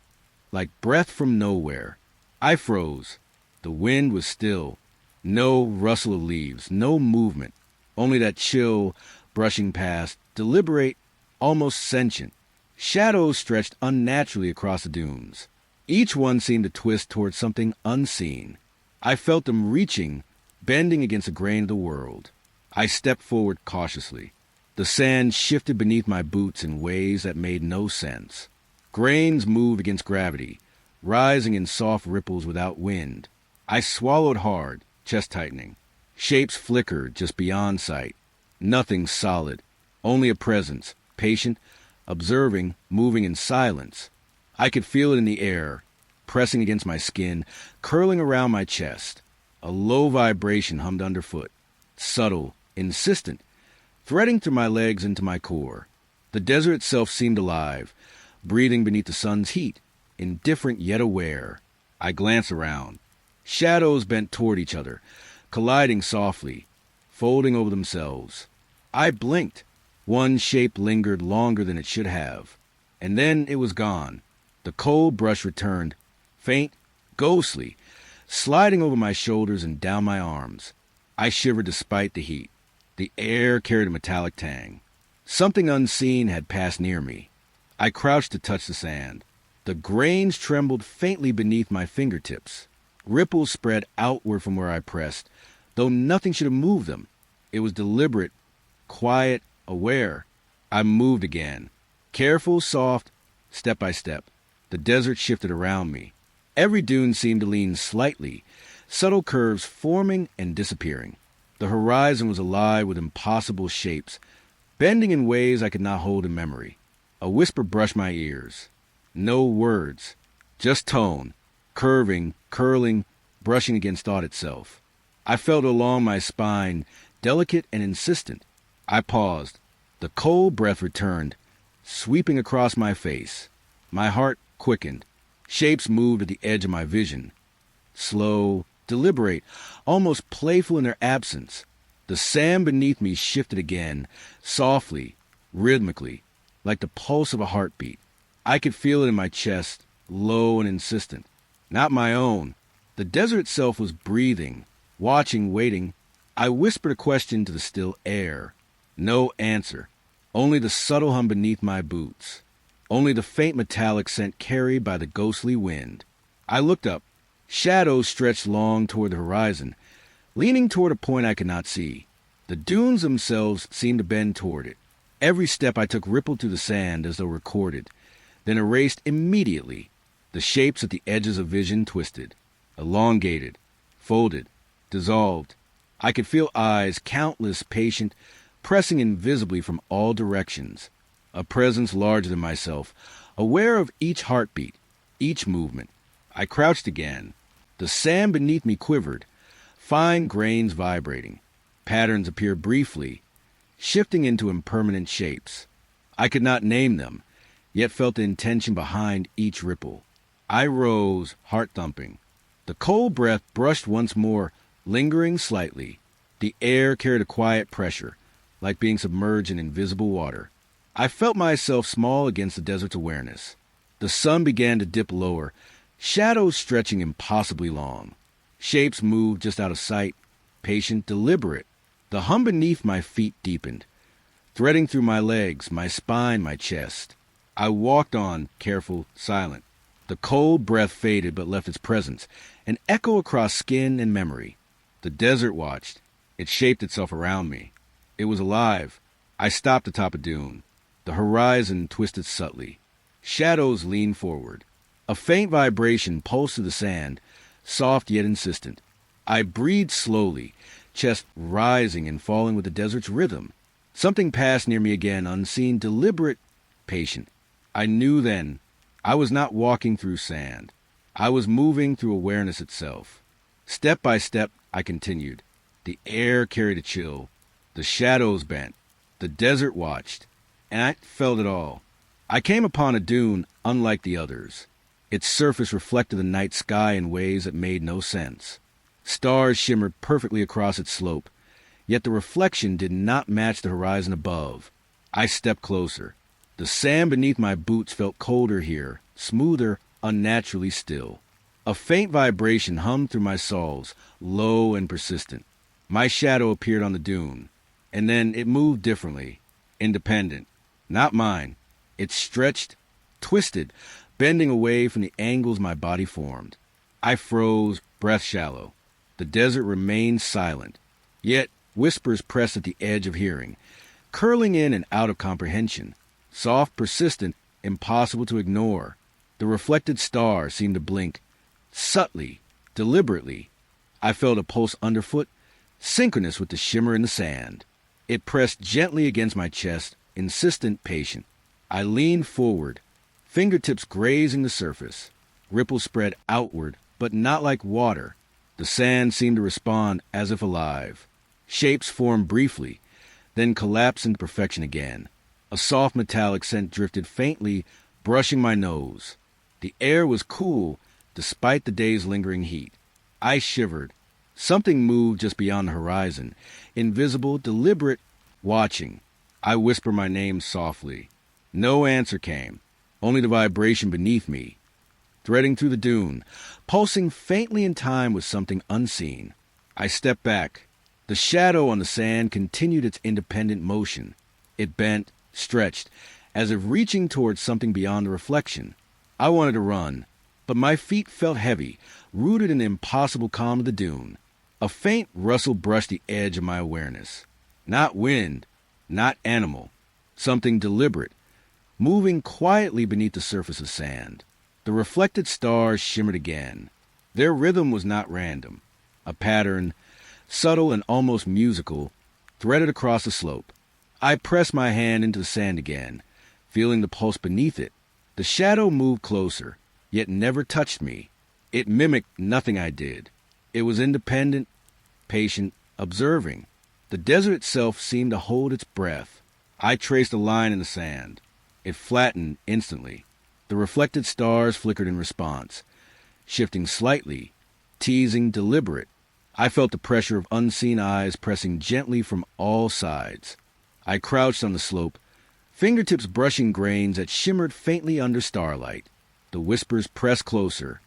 like breath from nowhere. I froze. The wind was still. No rustle of leaves, no movement, only that chill brushing past, deliberate, almost sentient. Shadows stretched unnaturally across the dunes. Each one seemed to twist towards something unseen. I felt them reaching, bending against the grain of the world. I stepped forward cautiously. The sand shifted beneath my boots in ways that made no sense. Grains moved against gravity, rising in soft ripples without wind. I swallowed hard, chest tightening. Shapes flickered just beyond sight. Nothing solid, only a presence, patient, observing, moving in silence. I could feel it in the air, pressing against my skin, curling around my chest. A low vibration hummed underfoot, subtle, insistent, threading through my legs into my core. The desert itself seemed alive, breathing beneath the sun's heat, indifferent yet aware. I glanced around. Shadows bent toward each other, colliding softly, folding over themselves. I blinked. One shape lingered longer than it should have, and then it was gone. The cold brush returned, faint, ghostly, sliding over my shoulders and down my arms. I shivered despite the heat. The air carried a metallic tang. Something unseen had passed near me. I crouched to touch the sand. The grains trembled faintly beneath my fingertips. Ripples spread outward from where I pressed, though nothing should have moved them. It was deliberate, quiet, aware. I moved again. Careful, soft, step by step. The desert shifted around me. Every dune seemed to lean slightly, subtle curves forming and disappearing. The horizon was alive with impossible shapes, bending in ways I could not hold in memory. A whisper brushed my ears. No words, just tone, curving, curling, brushing against thought itself. I felt along my spine, delicate and insistent. I paused. The cold breath returned, sweeping across my face. My heart quickened. Shapes moved at the edge of my vision. Slow, deliberate, almost playful in their absence. The sand beneath me shifted again, softly, rhythmically, like the pulse of a heartbeat. I could feel it in my chest, low and insistent. Not my own. The desert itself was breathing, watching, waiting. I whispered a question to the still air. No answer. Only the subtle hum beneath my boots. Only the faint metallic scent carried by the ghostly wind. I looked up. Shadows stretched long toward the horizon, leaning toward a point I could not see. The dunes themselves seemed to bend toward it. Every step I took rippled through the sand as though recorded, then erased immediately. The shapes at the edges of vision twisted, elongated, folded, dissolved. I could feel eyes, countless, patient, pressing invisibly from all directions. A presence larger than myself, aware of each heartbeat, each movement. I crouched again. The sand beneath me quivered, fine grains vibrating. Patterns appeared briefly, shifting into impermanent shapes. I could not name them, yet felt the intention behind each ripple. I rose, heart thumping. The cold breath brushed once more, lingering slightly. The air carried a quiet pressure, like being submerged in invisible water. I felt myself small against the desert's awareness. The sun began to dip lower, shadows stretching impossibly long. Shapes moved just out of sight, patient, deliberate. The hum beneath my feet deepened, threading through my legs, my spine, my chest. I walked on, careful, silent. The cold breath faded but left its presence, an echo across skin and memory. The desert watched. It shaped itself around me. It was alive. I stopped atop a dune. The horizon twisted subtly. Shadows leaned forward. A faint vibration pulsed through the sand, soft yet insistent. I breathed slowly, chest rising and falling with the desert's rhythm. Something passed near me again, unseen, deliberate, patient. I knew then I was not walking through sand. I was moving through awareness itself. Step by step, I continued. The air carried a chill. The shadows bent. The desert watched. And I felt it all. I came upon a dune unlike the others. Its surface reflected the night sky in ways that made no sense. Stars shimmered perfectly across its slope, yet the reflection did not match the horizon above. I stepped closer. The sand beneath my boots felt colder here, smoother, unnaturally still. A faint vibration hummed through my soles, low and persistent. My shadow appeared on the dune, and then it moved differently, independent. Not mine. It stretched, twisted, bending away from the angles my body formed. I froze, breath shallow. The desert remained silent, yet whispers pressed at the edge of hearing, curling in and out of comprehension. Soft, persistent, impossible to ignore. The reflected star seemed to blink, subtly, deliberately. I felt a pulse underfoot, synchronous with the shimmer in the sand. It pressed gently against my chest, insistent, patient. I leaned forward, fingertips grazing the surface. Ripples spread outward, but not like water. The sand seemed to respond as if alive. Shapes formed briefly, then collapsed into perfection again. A soft metallic scent drifted faintly, brushing my nose. The air was cool, despite the day's lingering heat. I shivered. Something moved just beyond the horizon, invisible, deliberate, watching. I whispered my name softly. No answer came, only the vibration beneath me, threading through the dune, pulsing faintly in time with something unseen. I stepped back. The shadow on the sand continued its independent motion. It bent, stretched, as if reaching towards something beyond the reflection. I wanted to run, but my feet felt heavy, rooted in the impossible calm of the dune. A faint rustle brushed the edge of my awareness. Not wind, not animal, something deliberate, moving quietly beneath the surface of sand. The reflected stars shimmered again. Their rhythm was not random. A pattern, subtle and almost musical, threaded across the slope. I pressed my hand into the sand again, feeling the pulse beneath it. The shadow moved closer, yet never touched me. It mimicked nothing I did. It was independent, patient, observing. The desert itself seemed to hold its breath. I traced a line in the sand. It flattened instantly. The reflected stars flickered in response, shifting slightly, teasing, deliberate. I felt the pressure of unseen eyes pressing gently from all sides. I crouched on the slope, fingertips brushing grains that shimmered faintly under starlight. The whispers pressed closer,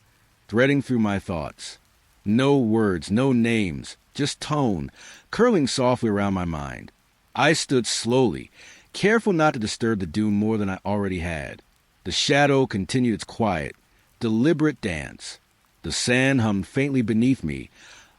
threading through my thoughts. No words, no names, just tone, curling softly around my mind. I stood slowly, careful not to disturb the dune more than I already had. The shadow continued its quiet, deliberate dance. The sand hummed faintly beneath me,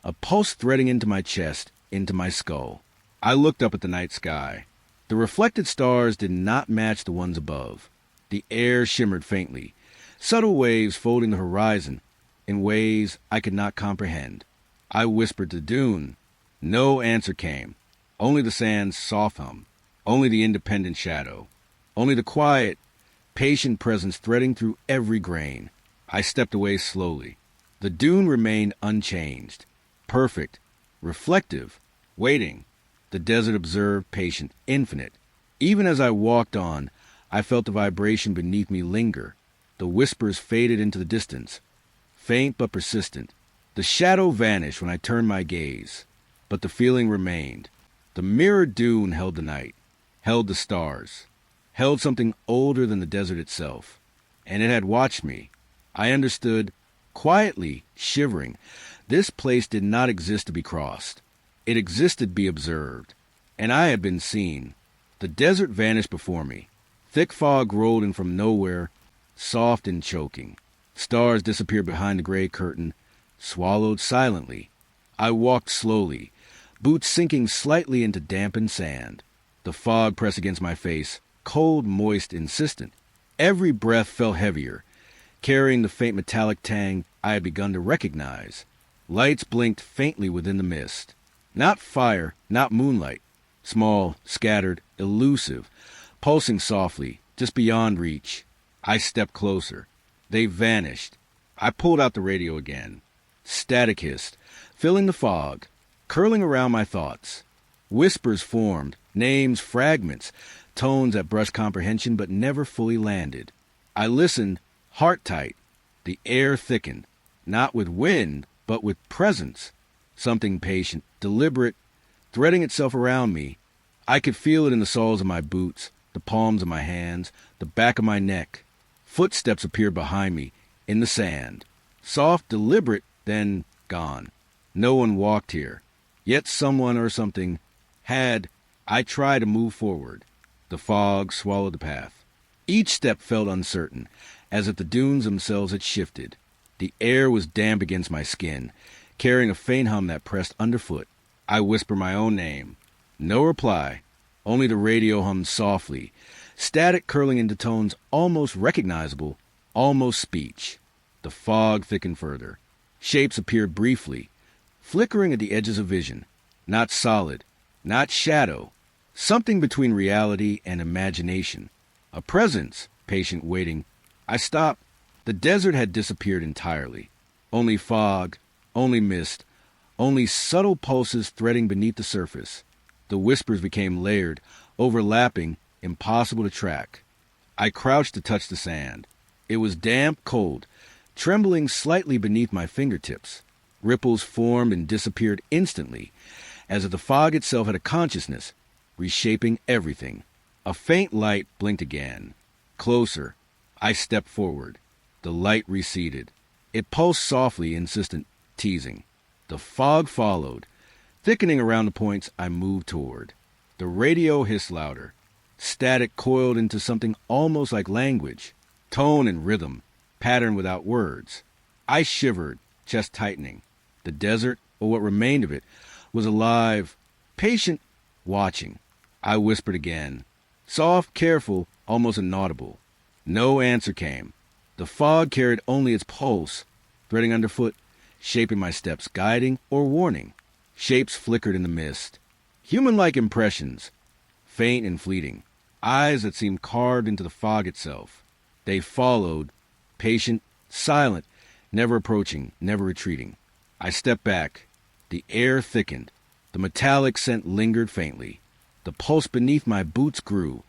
a pulse threading into my chest, into my skull. I looked up at the night sky. The reflected stars did not match the ones above. The air shimmered faintly, subtle waves folding the horizon in ways I could not comprehend. I whispered to Dune. No answer came. Only the sand's soft hum. Only the independent shadow. Only the quiet, patient presence threading through every grain. I stepped away slowly. The dune remained unchanged, perfect, reflective, waiting. The desert observed, patient, infinite. Even as I walked on, I felt the vibration beneath me linger. The whispers faded into the distance, faint but persistent. The shadow vanished when I turned my gaze, but the feeling remained. The mirror dune held the night, held the stars, held something older than the desert itself, and it had watched me. I understood, quietly, shivering. This place did not exist to be crossed. It existed to be observed, and I had been seen. The desert vanished before me. Thick fog rolled in from nowhere, soft and choking. Stars disappeared behind the gray curtain, swallowed silently. I walked slowly, boots sinking slightly into dampened sand. The fog pressed against my face, cold, moist, insistent. Every breath felt heavier, carrying the faint metallic tang I had begun to recognize. Lights blinked faintly within the mist. Not fire, not moonlight. Small, scattered, elusive, pulsing softly, just beyond reach. I stepped closer. They vanished. I pulled out the radio again. Static hissed, filling the fog, curling around my thoughts. Whispers formed, names, fragments, tones that brushed comprehension but never fully landed. I listened, heart tight. The air thickened, not with wind, but with presence. Something patient, deliberate, threading itself around me. I could feel it in the soles of my boots, the palms of my hands, the back of my neck. Footsteps appeared behind me, in the sand. Soft, deliberate, then gone. No one walked here. Yet someone or something had. I tried to move forward. The fog swallowed the path. Each step felt uncertain, as if the dunes themselves had shifted. The air was damp against my skin, carrying a faint hum that pressed underfoot. I whispered my own name. No reply. Only the radio hummed softly, static curling into tones almost recognizable, almost speech. The fog thickened further. Shapes appeared briefly, flickering at the edges of vision. Not solid, not shadow. Something between reality and imagination. A presence, patient waiting. I stopped. The desert had disappeared entirely. Only fog, only mist, only subtle pulses threading beneath the surface. The whispers became layered, overlapping, impossible to track. I crouched to touch the sand. It was damp, cold, trembling slightly beneath my fingertips. Ripples formed and disappeared instantly, as if the fog itself had a consciousness, reshaping everything. A faint light blinked again. Closer. I stepped forward. The light receded. It pulsed softly, insistent, teasing. The fog followed, thickening around the points I moved toward. The radio hissed louder. Static coiled into something almost like language. Tone and rhythm, pattern without words. I shivered, chest tightening. The desert, or what remained of it, was alive, patient, watching. I whispered again. Soft, careful, almost inaudible. No answer came. The fog carried only its pulse, threading underfoot, shaping my steps, guiding or warning. Shapes flickered in the mist. Human-like impressions, faint and fleeting. Eyes that seemed carved into the fog itself. They followed, patient, silent, never approaching, never retreating. I stepped back. The air thickened. The metallic scent lingered faintly. The pulse beneath my boots grew,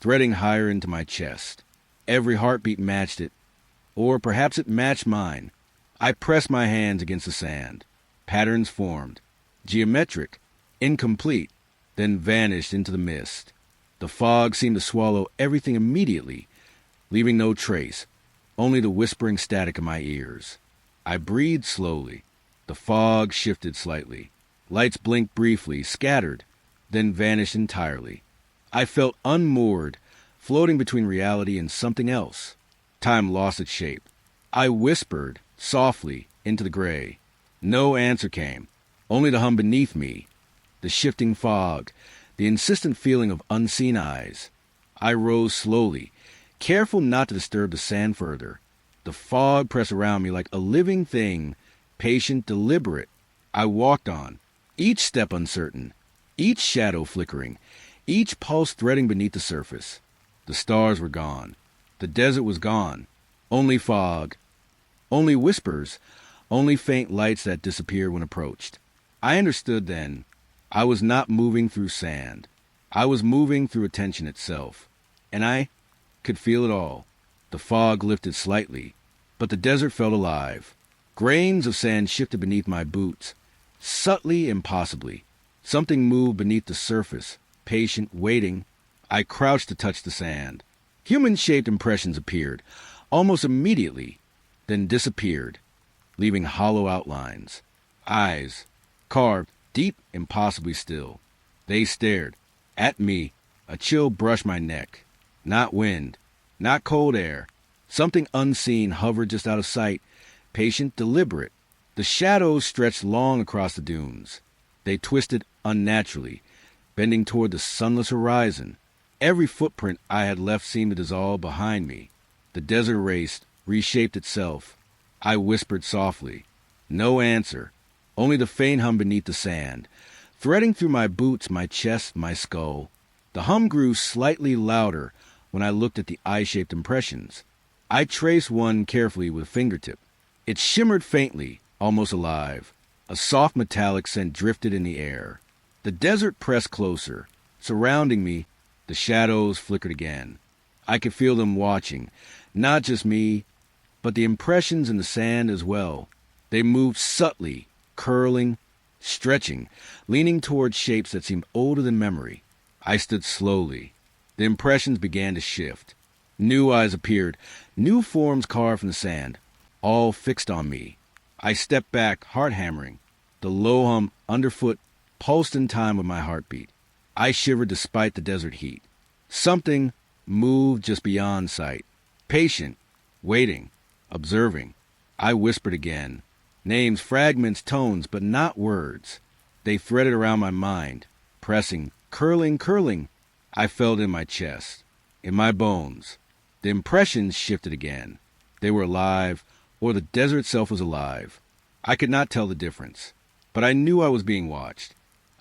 threading higher into my chest. Every heartbeat matched it, or perhaps it matched mine. I pressed my hands against the sand. Patterns formed, geometric, incomplete, then vanished into the mist. The fog seemed to swallow everything immediately, leaving no trace, only the whispering static in my ears. I breathed slowly. The fog shifted slightly. Lights blinked briefly, scattered, then vanished entirely. I felt unmoored, floating between reality and something else. Time lost its shape. I whispered, softly, into the gray. No answer came, only the hum beneath me, the shifting fog, the insistent feeling of unseen eyes. I rose slowly, careful not to disturb the sand further. The fog pressed around me like a living thing, patient, deliberate. I walked on, each step uncertain, each shadow flickering, each pulse threading beneath the surface. The stars were gone. The desert was gone. Only fog. Only whispers. Only faint lights that disappeared when approached. I understood then. I was not moving through sand. I was moving through attention itself. And I could feel it all. The fog lifted slightly, but the desert felt alive. Grains of sand shifted beneath my boots. Subtly, impossibly. Something moved beneath the surface, patient, waiting. I crouched to touch the sand. Human-shaped impressions appeared, almost immediately, then disappeared, leaving hollow outlines. Eyes, carved, deep, impossibly still. They stared. At me. A chill brushed my neck. Not wind. Not cold air. Something unseen hovered just out of sight, patient, deliberate. The shadows stretched long across the dunes. They twisted unnaturally, bending toward the sunless horizon. Every footprint I had left seemed to dissolve behind me. The desert erased, reshaped itself. I whispered softly. No answer. Only the faint hum beneath the sand, threading through my boots, my chest, my skull. The hum grew slightly louder when I looked at the eye-shaped impressions. I traced one carefully with a fingertip. It shimmered faintly, almost alive. A soft metallic scent drifted in the air. The desert pressed closer. Surrounding me, the shadows flickered again. I could feel them watching, not just me, but the impressions in the sand as well. They moved subtly, curling, stretching, leaning toward shapes that seemed older than memory. I stood slowly. The impressions began to shift. New eyes appeared, new forms carved from the sand, all fixed on me. I stepped back, heart hammering. The low hum underfoot pulsed in time with my heartbeat. I shivered despite the desert heat. Something moved just beyond sight. Patient, waiting, observing. I whispered again. Names, fragments, tones, but not words. They threaded around my mind, pressing, curling. I felt in my chest, in my bones. The impressions shifted again. They were alive, or the desert itself was alive. I could not tell the difference, but I knew I was being watched.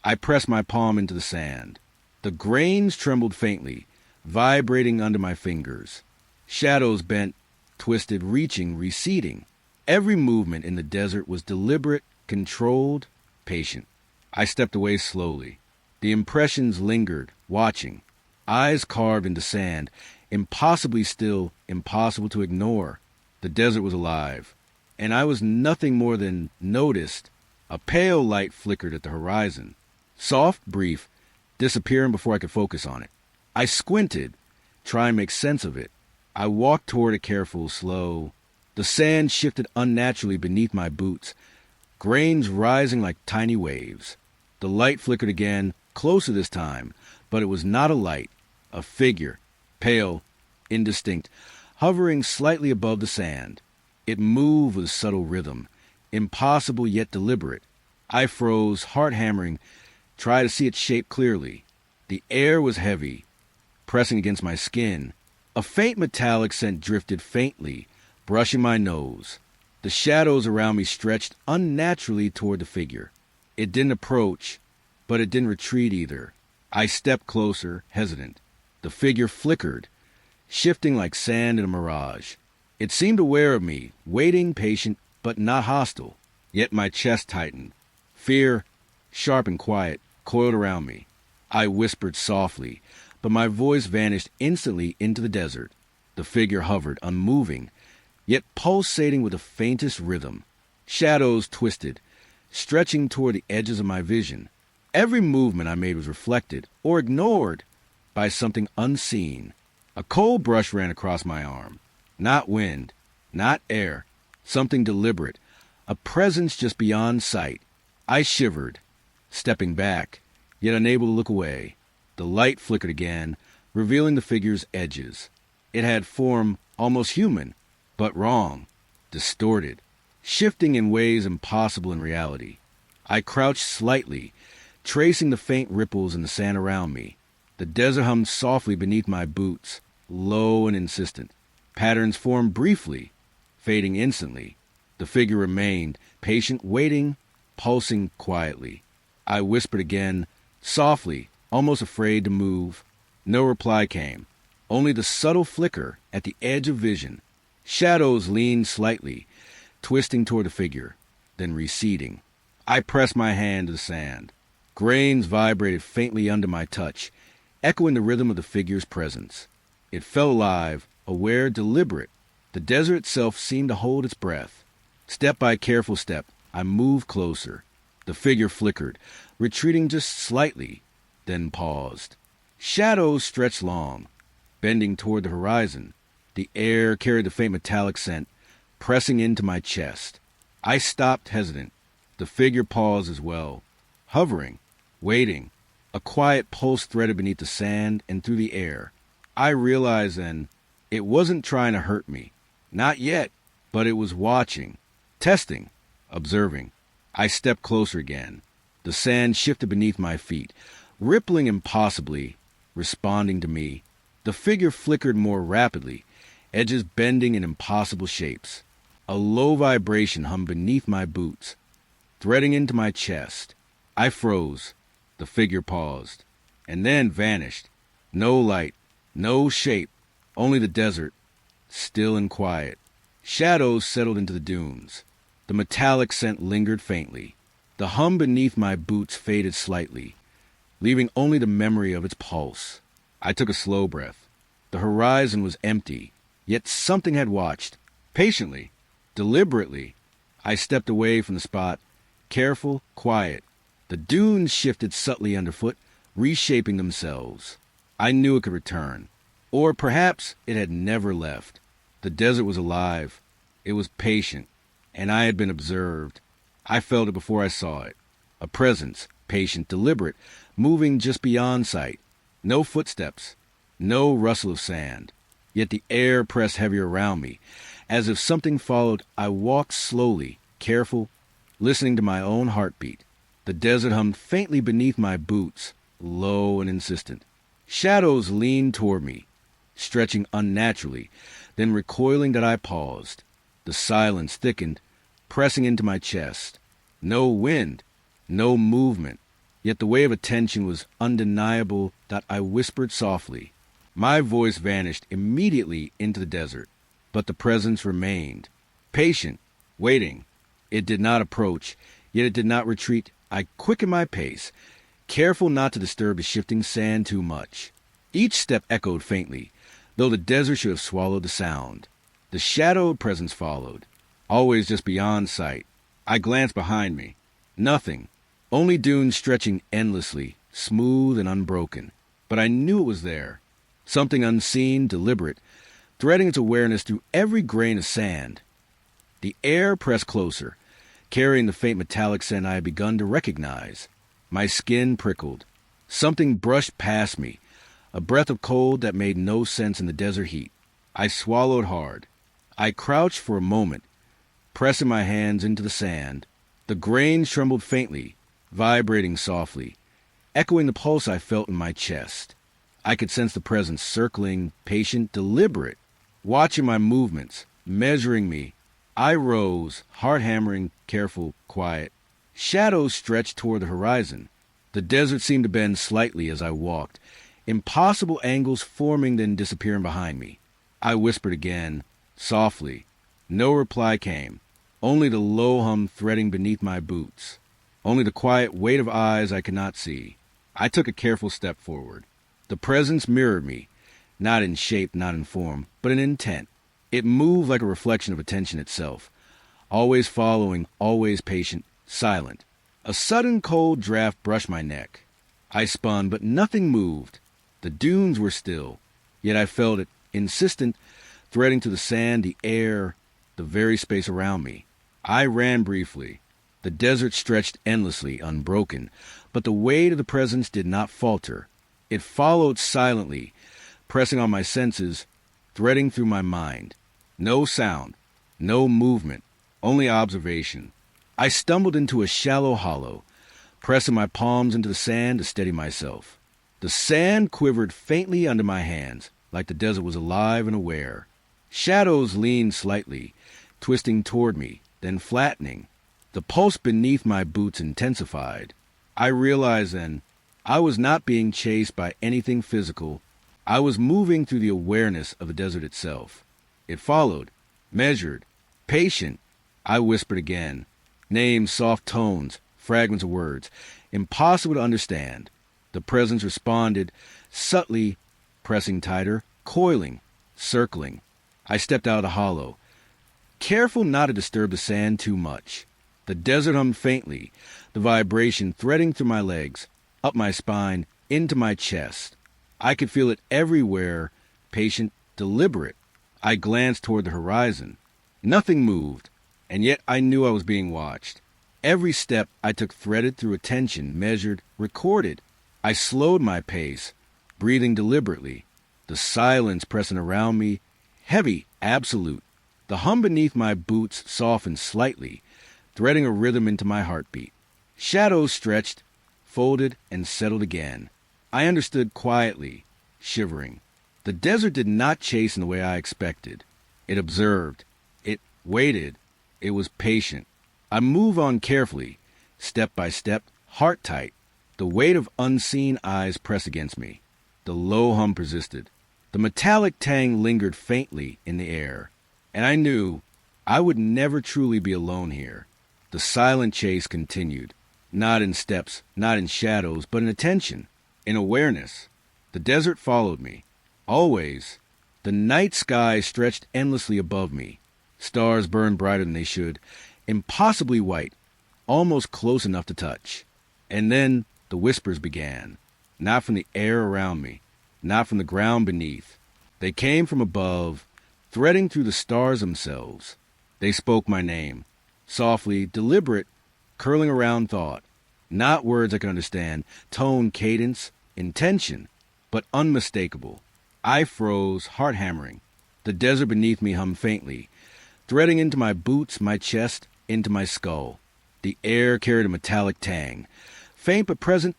I pressed my palm into the sand. The grains trembled faintly, vibrating under my fingers. Shadows bent, twisted, reaching, receding. Every movement in the desert was deliberate, controlled, patient. I stepped away slowly. The impressions lingered, watching. Eyes carved into sand, impossibly still, impossible to ignore. The desert was alive, and I was nothing more than noticed. A pale light flickered at the horizon. Soft, brief, disappearing before I could focus on it. I squinted, trying to make sense of it. I walked toward it careful, slow. The sand shifted unnaturally beneath my boots, grains rising like tiny waves. The light flickered again, closer this time, but it was not a light. A figure, pale, indistinct, hovering slightly above the sand. It moved with a subtle rhythm, impossible yet deliberate. I froze, heart hammering, tried to see its shape clearly. The air was heavy, pressing against my skin. A faint metallic scent drifted faintly, brushing my nose. The shadows around me stretched unnaturally toward the figure. It didn't approach, but it didn't retreat either. I stepped closer, hesitant. The figure flickered, shifting like sand in a mirage. It seemed aware of me, waiting, patient, but not hostile. Yet my chest tightened. Fear, sharp and quiet, coiled around me. I whispered softly, but my voice vanished instantly into the desert. The figure hovered, unmoving, yet pulsating with the faintest rhythm. Shadows twisted, stretching toward the edges of my vision. Every movement I made was reflected, or ignored, by something unseen. A cold brush ran across my arm. Not wind, not air, something deliberate, a presence just beyond sight. I shivered, stepping back, yet unable to look away. The light flickered again, revealing the figure's edges. It had form almost human, but wrong, distorted, shifting in ways impossible in reality. I crouched slightly, tracing the faint ripples in the sand around me. The desert hummed softly beneath my boots, low and insistent. Patterns formed briefly, fading instantly. The figure remained, patient, waiting, pulsing quietly. I whispered again, softly, almost afraid to move. No reply came, only the subtle flicker at the edge of vision. Shadows leaned slightly, twisting toward the figure, then receding. I pressed my hand to the sand. Grains vibrated faintly under my touch, echoing the rhythm of the figure's presence. It felt alive, aware, deliberate. The desert itself seemed to hold its breath. Step by careful step, I moved closer. The figure flickered, retreating just slightly, then paused. Shadows stretched long, bending toward the horizon. The air carried the faint metallic scent, pressing into my chest. I stopped hesitant. The figure paused as well. hovering, waiting. A quiet pulse threaded beneath the sand and through the air. I realized then it wasn't trying to hurt me. Not yet, but it was watching, testing, observing. I stepped closer again. The sand shifted beneath my feet, rippling impossibly, responding to me. The figure flickered more rapidly, edges bending in impossible shapes. A low vibration hummed beneath my boots, threading into my chest. I froze. The figure paused, and then vanished. No light, no shape, only the desert, still and quiet. Shadows settled into the dunes. The metallic scent lingered faintly. The hum beneath my boots faded slightly, leaving only the memory of its pulse. I took a slow breath. The horizon was empty, yet something had watched. Patiently, deliberately, I stepped away from the spot, careful, quiet. The dunes shifted subtly underfoot, reshaping themselves. I knew it could return. Or perhaps it had never left. The desert was alive. It was patient, and I had been observed. I felt it before I saw it. A presence, patient, deliberate, moving just beyond sight. No footsteps, no rustle of sand. Yet the air pressed heavier around me. As if something followed, I walked slowly, careful, listening to my own heartbeat. The desert hummed faintly beneath my boots, low and insistent. Shadows leaned toward me, stretching unnaturally, then recoiling that I paused. The silence thickened, pressing into my chest. No wind, no movement, yet the wave of tension was undeniable that I whispered softly. My voice vanished immediately into the desert, but the presence remained, patient, waiting. It did not approach, yet it did not retreat. I quickened my pace, careful not to disturb the shifting sand too much. Each step echoed faintly, though the desert should have swallowed the sound. The shadowed presence followed, always just beyond sight. I glanced behind me. Nothing, only dunes stretching endlessly, smooth and unbroken. But I knew it was there, something unseen, deliberate, threading its awareness through every grain of sand. The air pressed closer, carrying the faint metallic scent I had begun to recognize. My skin prickled. Something brushed past me, a breath of cold that made no sense in the desert heat. I swallowed hard. I crouched for a moment, pressing my hands into the sand. The grains trembled faintly, vibrating softly, echoing the pulse I felt in my chest. I could sense the presence circling, patient, deliberate, watching my movements, measuring me. I rose, heart hammering, careful, quiet. Shadows stretched toward the horizon. The desert seemed to bend slightly as I walked, impossible angles forming then disappearing behind me. I whispered again, softly. No reply came, only the low hum threading beneath my boots, only the quiet weight of eyes I could not see. I took a careful step forward. The presence mirrored me, not in shape, not in form, but in intent. It moved like a reflection of attention itself, always following, always patient, silent. A sudden cold draft brushed my neck. I spun, but nothing moved. The dunes were still, yet I felt it, insistent, threading through the sand, the air, the very space around me. I ran briefly. The desert stretched endlessly, unbroken, but the weight of the presence did not falter. It followed silently, pressing on my senses, threading through my mind. No sound, no movement, only observation. I stumbled into a shallow hollow, pressing my palms into the sand to steady myself. The sand quivered faintly under my hands, like the desert was alive and aware. Shadows leaned slightly, twisting toward me, then flattening. The pulse beneath my boots intensified. I realized then I was not being chased by anything physical. I was moving through the awareness of the desert itself. It followed, measured, patient. I whispered again. Names, soft tones, fragments of words, impossible to understand. The presence responded, subtly, pressing tighter, coiling, circling. I stepped out of the hollow, careful not to disturb the sand too much. The desert hummed faintly, the vibration threading through my legs, up my spine, into my chest. I could feel it everywhere, patient, deliberate. I glanced toward the horizon. Nothing moved, and yet I knew I was being watched. Every step I took threaded through attention, measured, recorded. I slowed my pace, breathing deliberately, the silence pressing around me, heavy, absolute. The hum beneath my boots softened slightly, threading a rhythm into my heartbeat. Shadows stretched, folded, and settled again. I understood quietly, shivering. The desert did not chase in the way I expected. It observed. It waited. It was patient. I moved on carefully, step by step, heart tight. The weight of unseen eyes pressed against me. The low hum persisted. The metallic tang lingered faintly in the air. And I knew I would never truly be alone here. The silent chase continued, not in steps, not in shadows, but in attention, in awareness. The desert followed me, always. The night sky stretched endlessly above me. Stars burned brighter than they should, impossibly white, almost close enough to touch. And then the whispers began, not from the air around me, not from the ground beneath. They came from above, threading through the stars themselves. They spoke my name, softly, deliberate, curling around thought. Not words I could understand, tone, cadence, intention, but unmistakable. I froze, heart hammering. The desert beneath me hummed faintly, threading into my boots, my chest, into my skull. The air carried a metallic tang, faint but present,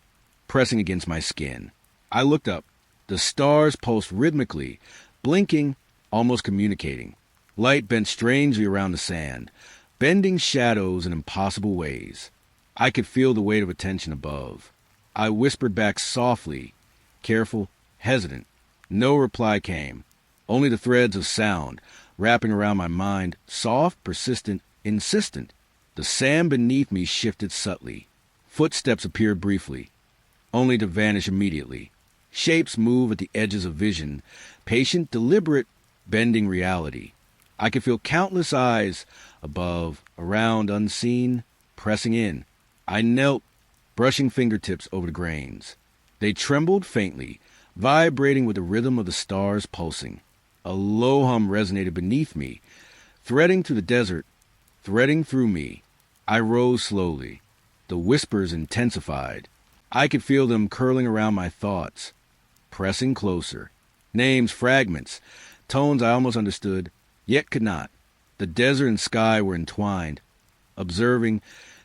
pressing against my skin. I looked up. The stars pulsed rhythmically, blinking, almost communicating. Light bent strangely around the sand, bending shadows in impossible ways. I could feel the weight of attention above. I whispered back softly, careful, hesitant. No reply came, only the threads of sound wrapping around my mind, soft, persistent, insistent. The sand beneath me shifted subtly. Footsteps appeared briefly, only to vanish immediately. Shapes move at the edges of vision, patient, deliberate, bending reality. I could feel countless eyes above, around, unseen, pressing in. I knelt, brushing fingertips over the grains. They trembled faintly, vibrating with the rhythm of the stars pulsing. A low hum resonated beneath me, threading through the desert, threading through me. I rose slowly. The whispers intensified. I could feel them curling around my thoughts, pressing closer. Names, fragments, tones I almost understood, yet could not. The desert and sky were entwined, observing,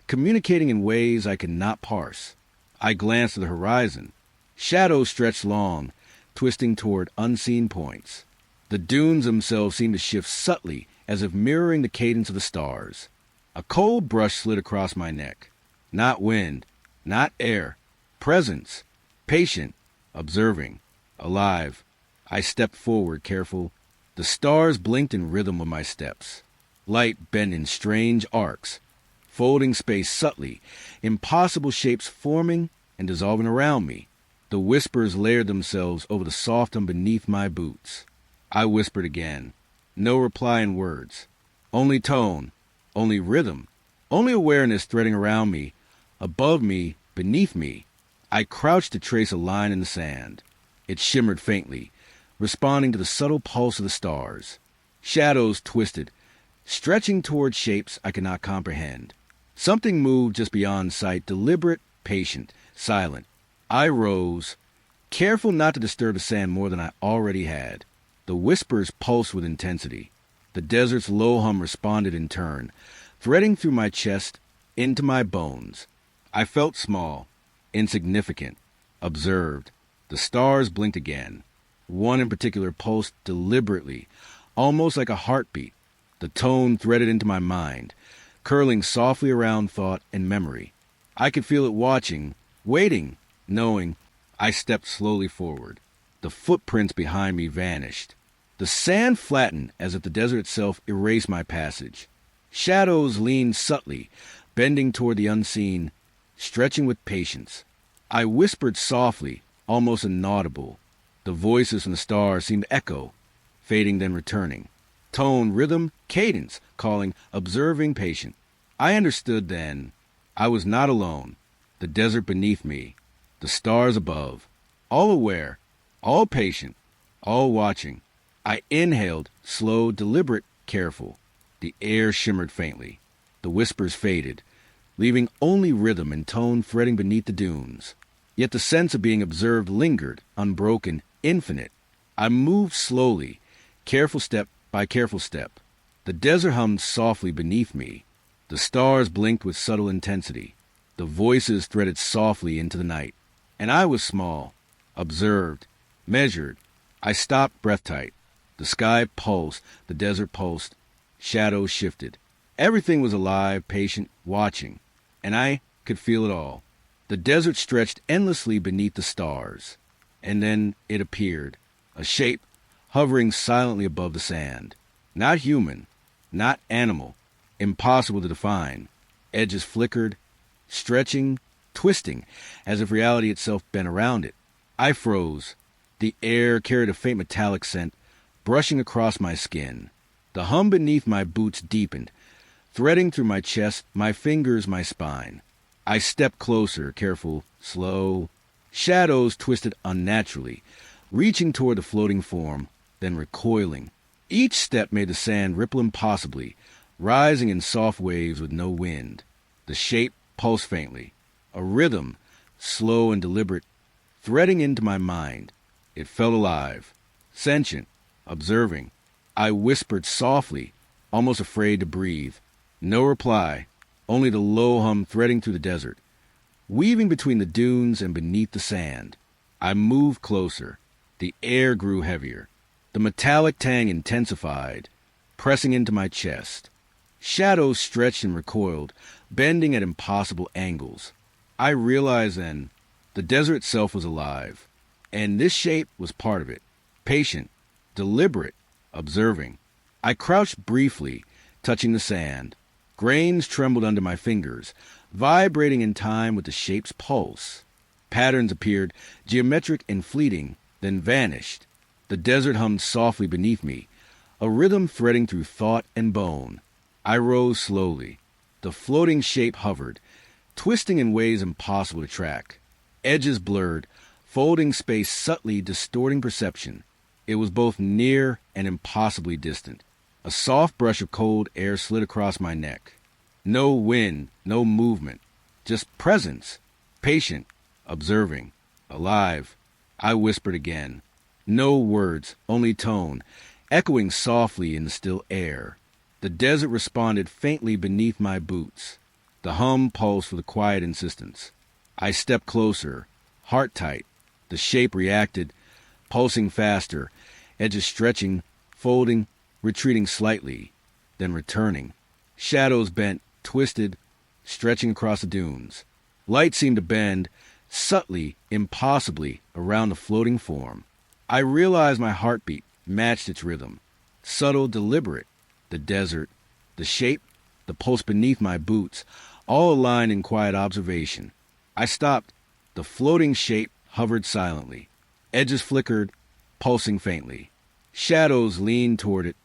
communicating in ways I could not parse. I glanced to the horizon. Shadows stretched long, twisting toward unseen points. The dunes themselves seemed to shift subtly, as if mirroring the cadence of the stars. A cold brush slid across my neck. Not wind, not air. Presence. Patient. Observing. Alive. I stepped forward, careful. The stars blinked in rhythm with my steps. Light bent in strange arcs, folding space subtly, impossible shapes forming and dissolving around me. The whispers layered themselves over the soft hum beneath my boots. I whispered again. No reply in words. Only tone. Only rhythm. Only awareness threading around me, above me, beneath me. I crouched to trace a line in the sand. It shimmered faintly, responding to the subtle pulse of the stars. Shadows twisted, stretching toward shapes I could not comprehend. Something moved just beyond sight, deliberate, patient, silent. I rose, careful not to disturb the sand more than I already had. The whispers pulsed with intensity. The desert's low hum responded in turn, threading through my chest, into my bones. I felt small, insignificant, observed. The stars blinked again. One in particular pulsed deliberately, almost like a heartbeat. The tone threaded into my mind, curling softly around thought and memory. I could feel it watching, waiting, knowing. I stepped slowly forward. The footprints behind me vanished. The sand flattened as if the desert itself erased my passage. Shadows leaned subtly, bending toward the unseen, stretching with patience. I whispered softly, almost inaudible. The voices from the stars seemed to echo, fading then returning. Tone, rhythm, cadence, calling, observing, patient. I understood then. I was not alone. The desert beneath me, the stars above, all aware, all patient, all watching. I inhaled, slow, deliberate, careful. The air shimmered faintly. The whispers faded, leaving only rhythm and tone threading beneath the dunes. Yet the sense of being observed lingered, unbroken, infinite. I moved slowly, careful step by careful step. The desert hummed softly beneath me. The stars blinked with subtle intensity. The voices threaded softly into the night. And I was small, observed, measured. I stopped breath tight. The sky pulsed, the desert pulsed. Shadows shifted. Everything was alive, patient, watching. And I could feel it all. The desert stretched endlessly beneath the stars. And then it appeared, a shape hovering silently above the sand. Not human, not animal, impossible to define. Edges flickered, stretching, twisting, as if reality itself bent around it. I froze. The air carried a faint metallic scent, brushing across my skin. The hum beneath my boots deepened, threading through my chest, my fingers, my spine. I stepped closer, careful, slow. Shadows twisted unnaturally, reaching toward the floating form, then recoiling. Each step made the sand ripple impossibly, rising in soft waves with no wind. The shape pulsed faintly, a rhythm, slow and deliberate, threading into my mind. It felt alive, sentient, observing. I whispered softly, almost afraid to breathe. No reply, only the low hum threading through the desert, weaving between the dunes and beneath the sand. I moved closer. The air grew heavier. The metallic tang intensified, pressing into my chest. Shadows stretched and recoiled, bending at impossible angles. I realized then the desert itself was alive, and this shape was part of it, patient, deliberate, observing. I crouched briefly, touching the sand. Grains trembled under my fingers, vibrating in time with the shape's pulse. Patterns appeared, geometric and fleeting, then vanished. The desert hummed softly beneath me, a rhythm threading through thought and bone. I rose slowly. The floating shape hovered, twisting in ways impossible to track. Edges blurred, folding space subtly distorting perception. It was both near and impossibly distant. A soft brush of cold air slid across my neck. No wind, no movement, just presence, patient, observing, alive. I whispered again. No words, only tone, echoing softly in the still air. The desert responded faintly beneath my boots. The hum pulsed with a quiet insistence. I stepped closer, heart tight. The shape reacted, pulsing faster, edges stretching, folding, retreating slightly, then returning. Shadows bent, twisted, stretching across the dunes. Light seemed to bend, subtly, impossibly, around the floating form. I realized my heartbeat matched its rhythm. Subtle, deliberate. The desert, the shape, the pulse beneath my boots, all aligned in quiet observation. I stopped. The floating shape hovered silently. Edges flickered, pulsing faintly. Shadows leaned toward it,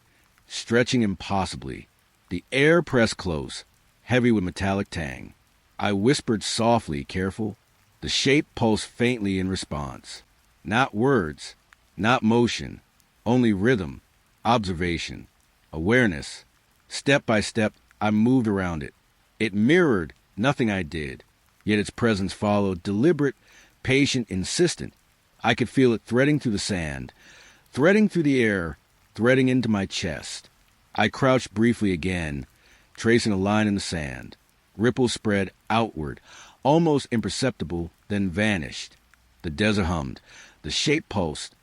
stretching impossibly. The air pressed close, heavy with metallic tang. I whispered softly, careful. The shape pulsed faintly in response. Not words, not motion, only rhythm, observation, awareness. Step by step, I moved around it. It mirrored nothing I did, yet its presence followed, deliberate, patient, insistent. I could feel it threading through the sand, threading through the air, threading into my chest. I crouched briefly again, tracing a line in the sand. Ripples spread outward, almost imperceptible, then vanished. The desert hummed. The shape pulsed.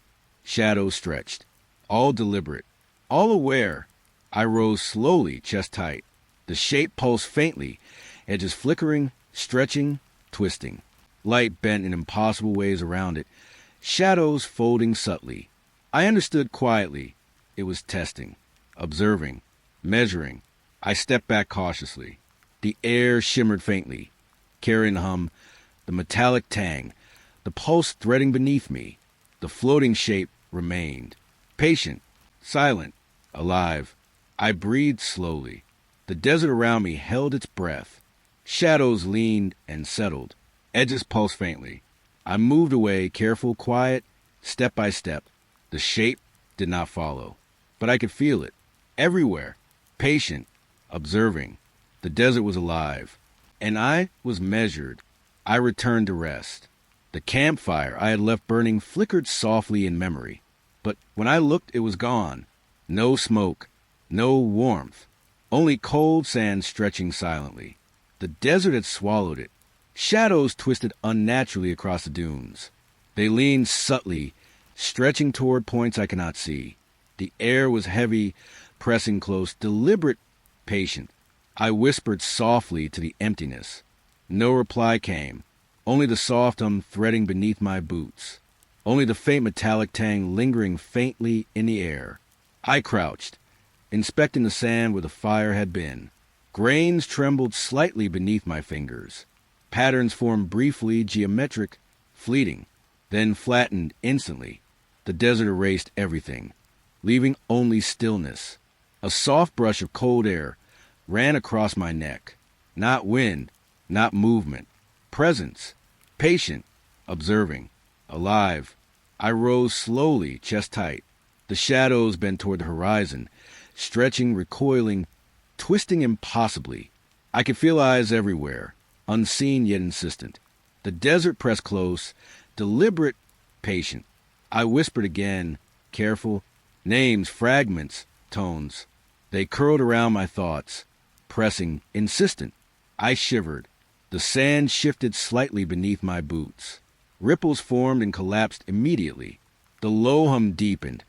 Shadows stretched. All deliberate, all aware. I rose slowly, chest tight. The shape pulsed faintly, edges flickering, stretching, twisting. Light bent in impossible ways around it, shadows folding subtly. I understood quietly. It was testing, observing, measuring. I stepped back cautiously. The air shimmered faintly, carrying the hum, the metallic tang, the pulse threading beneath me. The floating shape remained, patient, silent, alive. I breathed slowly. The desert around me held its breath. Shadows leaned and settled. Edges pulsed faintly. I moved away, careful, quiet, step by step. The shape did not follow, but I could feel it, everywhere, patient, observing. The desert was alive. and I was measured. I returned to rest. The campfire I had left burning flickered softly in memory, but when I looked, it was gone. No smoke, no warmth, only cold sand stretching silently. The desert had swallowed it. Shadows twisted unnaturally across the dunes. They leaned subtly, stretching toward points I could not see. The air was heavy, pressing close, deliberate, patient. I whispered softly to the emptiness. No reply came, only the soft hum threading beneath my boots, only the faint metallic tang lingering faintly in the air. I crouched, inspecting the sand where the fire had been. Grains trembled slightly beneath my fingers. Patterns formed briefly, geometric, fleeting, then flattened instantly. The desert erased everything, leaving only stillness. A soft brush of cold air ran across my neck. Not wind, not movement. Presence. Patient. Observing. Alive. I rose slowly, chest tight. The shadows bent toward the horizon, stretching, recoiling, twisting impossibly. I could feel eyes everywhere, unseen yet insistent. The desert pressed close, deliberate, patient. I whispered again, careful, names, fragments, tones. They curled around my thoughts, pressing, insistent. I shivered. The sand shifted slightly beneath my boots. Ripples formed and collapsed immediately. The low hum deepened,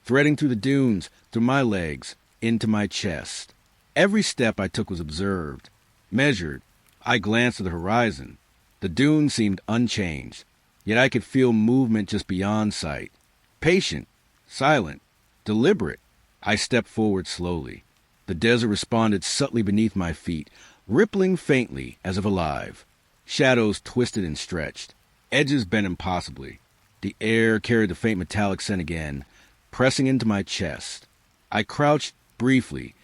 threading through the dunes, through my legs, into my chest. Every step I took was observed, measured. I glanced at the horizon. The dunes seemed unchanged, yet I could feel movement just beyond sight. Patient, silent, deliberate. I stepped forward slowly. The desert responded subtly beneath my feet, rippling faintly as if alive. Shadows twisted and stretched. Edges bent impossibly. The air carried the faint metallic scent again, pressing into my chest. I crouched briefly,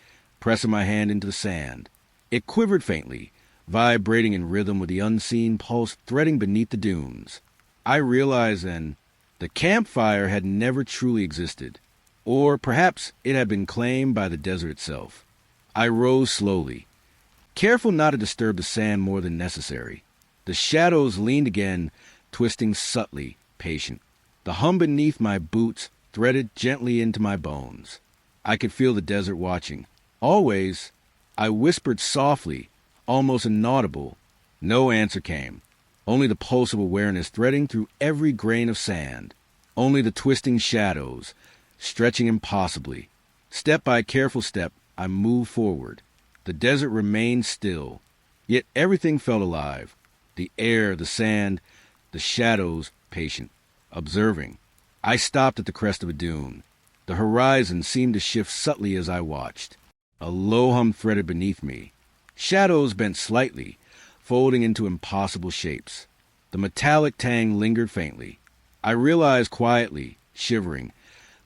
pressing my hand into the sand. It quivered faintly, vibrating in rhythm with the unseen pulse threading beneath the dunes. I realized then the campfire had never truly existed, or perhaps it had been claimed by the desert itself. I rose slowly, careful not to disturb the sand more than necessary. The shadows leaned again, twisting subtly, patient. The hum beneath my boots threaded gently into my bones. I could feel the desert watching. Always, I whispered softly, almost inaudible. No answer came. Only the pulse of awareness threading through every grain of sand. Only the twisting shadows, stretching impossibly. Step by careful step, I moved forward. The desert remained still, yet everything felt alive. The air, the sand, the shadows, patient, observing. I stopped at the crest of a dune. The horizon seemed to shift subtly as I watched. A low hum threaded beneath me. Shadows bent slightly, folding into impossible shapes. The metallic tang lingered faintly. I realized quietly, shivering,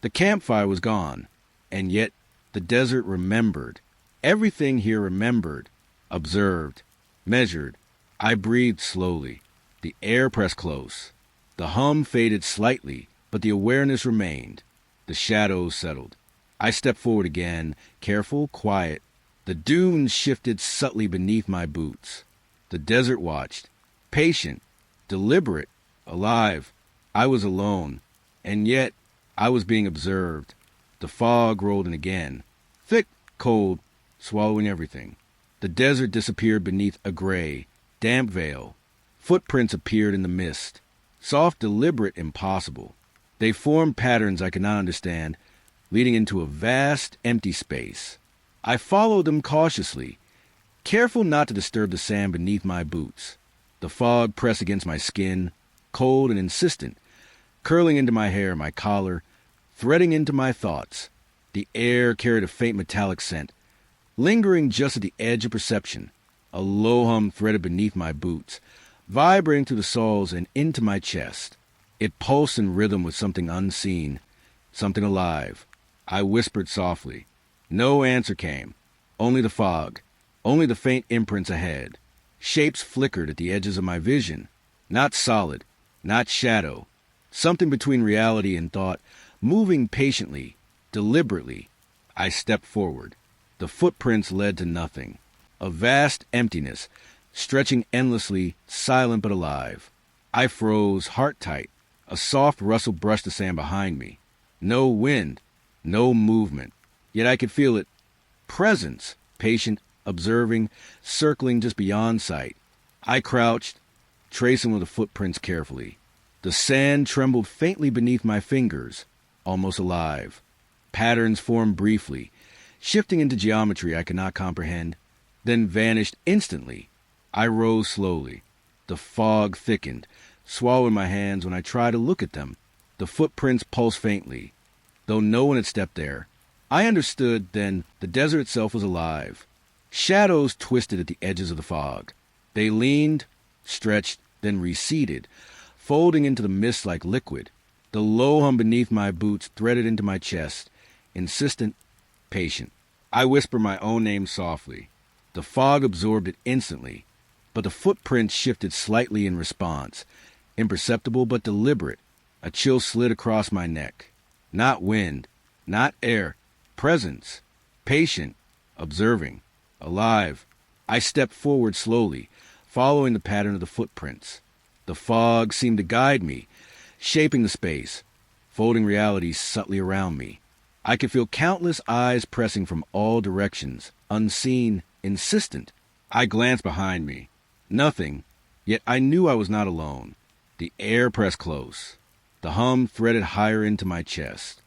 the campfire was gone, and yet the desert remembered. Everything here remembered, observed, measured. I breathed slowly. The air pressed close. The hum faded slightly, but the awareness remained. The shadows settled. I stepped forward again, careful, quiet. The dunes shifted subtly beneath my boots. The desert watched, patient, deliberate, alive. I was alone, and yet I was being observed. The fog rolled in again, thick, cold, swallowing everything. The desert disappeared beneath a gray, damp veil. Footprints appeared in the mist, soft, deliberate, impossible. They formed patterns I could not understand, leading into a vast, empty space. I followed them cautiously, careful not to disturb the sand beneath my boots. The fog pressed against my skin, cold and insistent, curling into my hair, my collar, threading into my thoughts. The air carried a faint metallic scent, lingering just at the edge of perception. A low hum threaded beneath my boots, vibrating through the soles and into my chest. It pulsed in rhythm with something unseen, something alive. I whispered softly. No answer came. Only the fog. Only the faint imprints ahead. Shapes flickered at the edges of my vision. Not solid. Not shadow. Something between reality and thought, moving patiently, deliberately. I stepped forward. The footprints led to nothing. A vast emptiness, stretching endlessly, silent but alive. I froze, heart tight. A soft rustle brushed the sand behind me. No wind, no movement. Yet I could feel it. Presence, patient, observing, circling just beyond sight. I crouched, tracing with the footprints carefully. The sand trembled faintly beneath my fingers, almost alive. Patterns formed briefly, shifting into geometry I could not comprehend, then vanished instantly. I rose slowly. The fog thickened, swallowing my hands when I tried to look at them. The footprints pulsed faintly, though no one had stepped there. I understood then the desert itself was alive. Shadows twisted at the edges of the fog. They leaned, stretched, then receded, folding into the mist like liquid. The low hum beneath my boots threaded into my chest, insistent, patient. I whispered my own name softly. The fog absorbed it instantly, but the footprints shifted slightly in response, imperceptible but deliberate. A chill slid across my neck. Not wind, not air, presence, patient, observing, alive. I stepped forward slowly, following the pattern of the footprints. The fog seemed to guide me, shaping the space, folding reality subtly around me. I could feel countless eyes pressing from all directions, unseen, insistent. I glanced behind me. Nothing, yet I knew I was not alone. The air pressed close. The hum threaded higher into my chest.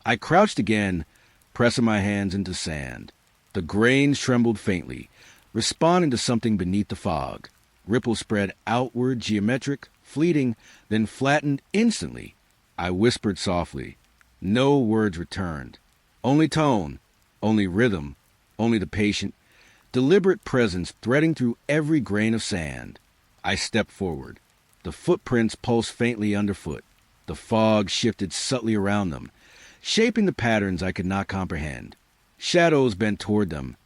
I crouched again, pressing my hands into sand. The grains trembled faintly, responding to something beneath the fog. Ripples spread outward, geometric, fleeting, then flattened instantly. I whispered softly. No words returned. Only tone, only rhythm, only the patient, deliberate presence threading through every grain of sand. I stepped forward. The footprints pulsed faintly underfoot. The fog shifted subtly around them, shaping the patterns I could not comprehend. Shadows bent toward them,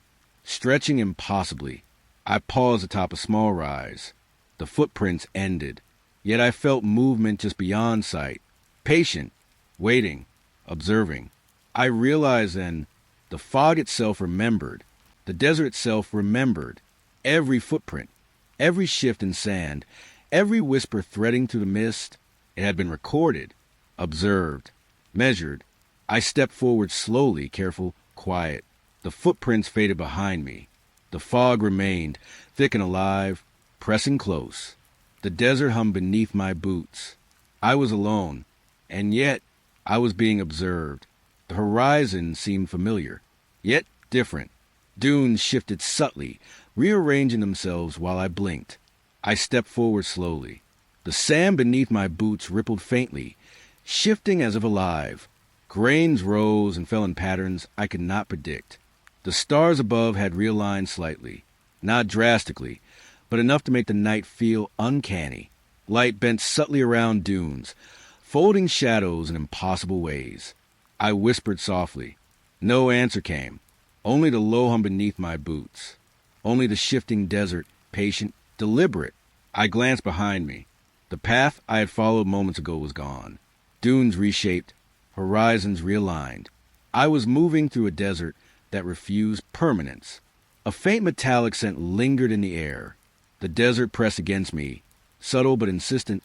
stretching impossibly. I paused atop a small rise. The footprints ended, yet I felt movement just beyond sight. Patient, waiting, observing. I realized then the fog itself remembered. The desert itself remembered. Every footprint, every shift in sand, every whisper threading through the mist. It had been recorded, observed, measured. I stepped forward slowly, careful, quiet. The footprints faded behind me. The fog remained, thick and alive, pressing close. The desert hummed beneath my boots. I was alone, and yet I was being observed. The horizon seemed familiar, yet different. Dunes shifted subtly, rearranging themselves while I blinked. I stepped forward slowly. The sand beneath my boots rippled faintly, shifting as if alive. Grains rose and fell in patterns I could not predict. The stars above had realigned slightly, not drastically, but enough to make the night feel uncanny. Light bent subtly around dunes, folding shadows in impossible ways. I whispered softly. No answer came, only the low hum beneath my boots, only the shifting desert, patient, deliberate. I glanced behind me. The path I had followed moments ago was gone. Dunes reshaped, horizons realigned. I was moving through a desert that refused permanence. A faint metallic scent lingered in the air. The desert pressed against me, subtle but insistent,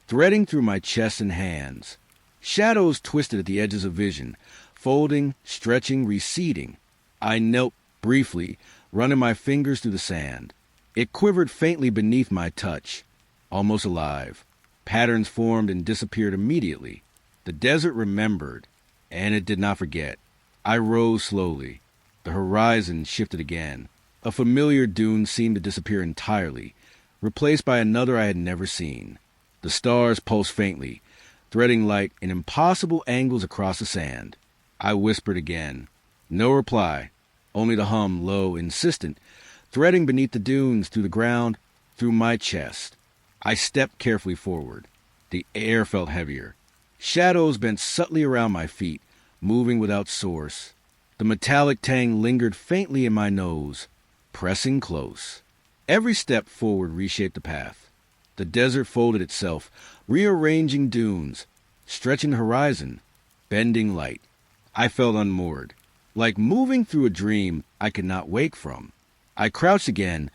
threading through my chest and hands. Shadows twisted at the edges of vision, folding, stretching, receding. I knelt briefly, running my fingers through the sand. It quivered faintly beneath my touch, almost alive. Patterns formed and disappeared immediately. The desert remembered, and it did not forget. I rose slowly. The horizon shifted again. A familiar dune seemed to disappear entirely, replaced by another I had never seen. The stars pulsed faintly, threading light in impossible angles across the sand. I whispered again. No reply, only the hum, low, insistent, threading beneath the dunes, through the ground, through my chest. I stepped carefully forward. The air felt heavier. Shadows bent subtly around my feet, moving without source. The metallic tang lingered faintly in my nose, pressing close. Every step forward reshaped the path. The desert folded itself, rearranging dunes, stretching the horizon, bending light. I felt unmoored, like moving through a dream I could not wake from. I crouched again,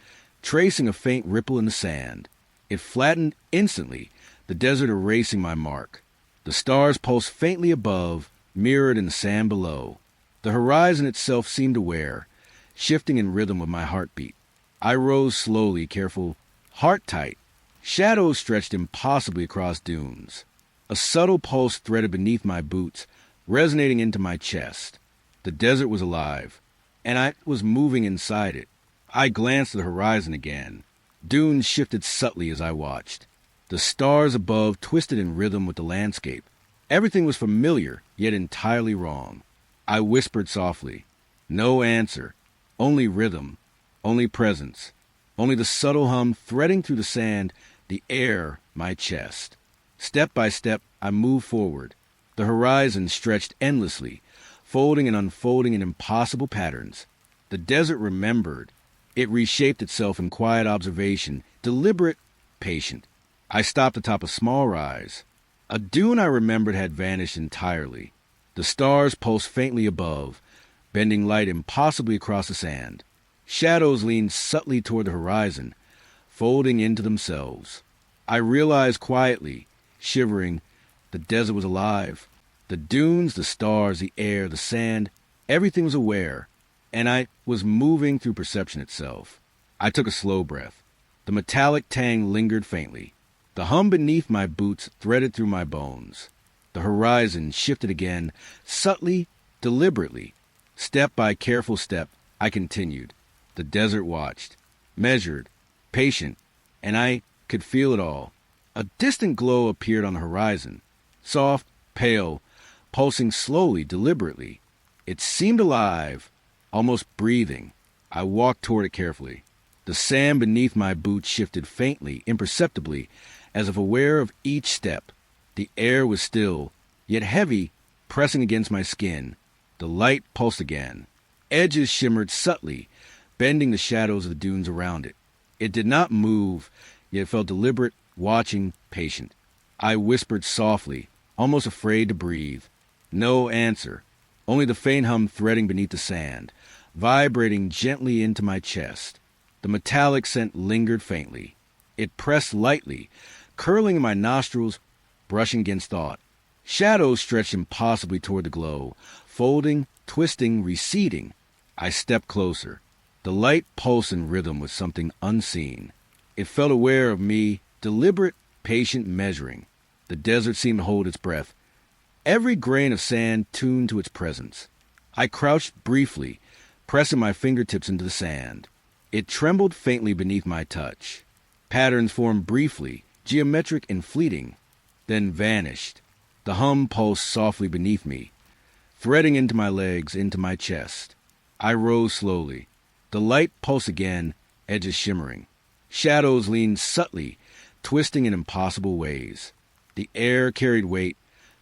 tracing a faint ripple in the sand. It flattened instantly, the desert erasing my mark. The stars pulsed faintly above, mirrored in the sand below. The horizon itself seemed aware, shifting in rhythm with my heartbeat. I rose slowly, careful, heart tight. Shadows stretched impossibly across dunes. A subtle pulse threaded beneath my boots, resonating into my chest. The desert was alive, and I was moving inside it. I glanced at the horizon again. Dunes shifted subtly as I watched. The stars above twisted in rhythm with the landscape. Everything was familiar, yet entirely wrong. I whispered softly. No answer. Only rhythm. Only presence. Only the subtle hum threading through the sand, the air, my chest. Step by step, I moved forward. The horizon stretched endlessly, folding and unfolding in impossible patterns. The desert remembered. It reshaped itself in quiet observation, deliberate, patient. I stopped atop a small rise. A dune I remembered had vanished entirely. The stars pulsed faintly above, bending light impossibly across the sand. Shadows leaned subtly toward the horizon, folding into themselves. I realized quietly, shivering, the desert was alive. The dunes, the stars, the air, the sand, everything was aware, and I was moving through perception itself. I took a slow breath. The metallic tang lingered faintly. The hum beneath my boots threaded through my bones. The horizon shifted again, subtly, deliberately. Step by careful step, I continued. The desert watched, measured, patient, and I could feel it all. A distant glow appeared on the horizon, soft, pale, pulsing slowly, deliberately. It seemed alive, almost breathing. I walked toward it carefully. The sand beneath my boots shifted faintly, imperceptibly, as if aware of each step. The air was still, yet heavy, pressing against my skin. The light pulsed again. Edges shimmered subtly, bending the shadows of the dunes around it. It did not move, yet felt deliberate, watching, patient. I whispered softly, almost afraid to breathe. No answer, only the faint hum threading beneath the sand, vibrating gently into my chest. The metallic scent lingered faintly. It pressed lightly, curling in my nostrils, brushing against thought. Shadows stretched impossibly toward the glow, folding, twisting, receding. I stepped closer. The light pulsed in rhythm with something unseen. It felt aware of me, deliberate, patient, measuring. The desert seemed to hold its breath, every grain of sand tuned to its presence. I crouched briefly, pressing my fingertips into the sand. It trembled faintly beneath my touch. Patterns formed briefly, geometric and fleeting, then vanished. The hum pulsed softly beneath me, threading into my legs, into my chest. I rose slowly. The light pulsed again, edges shimmering. Shadows leaned subtly, twisting in impossible ways. The air carried weight,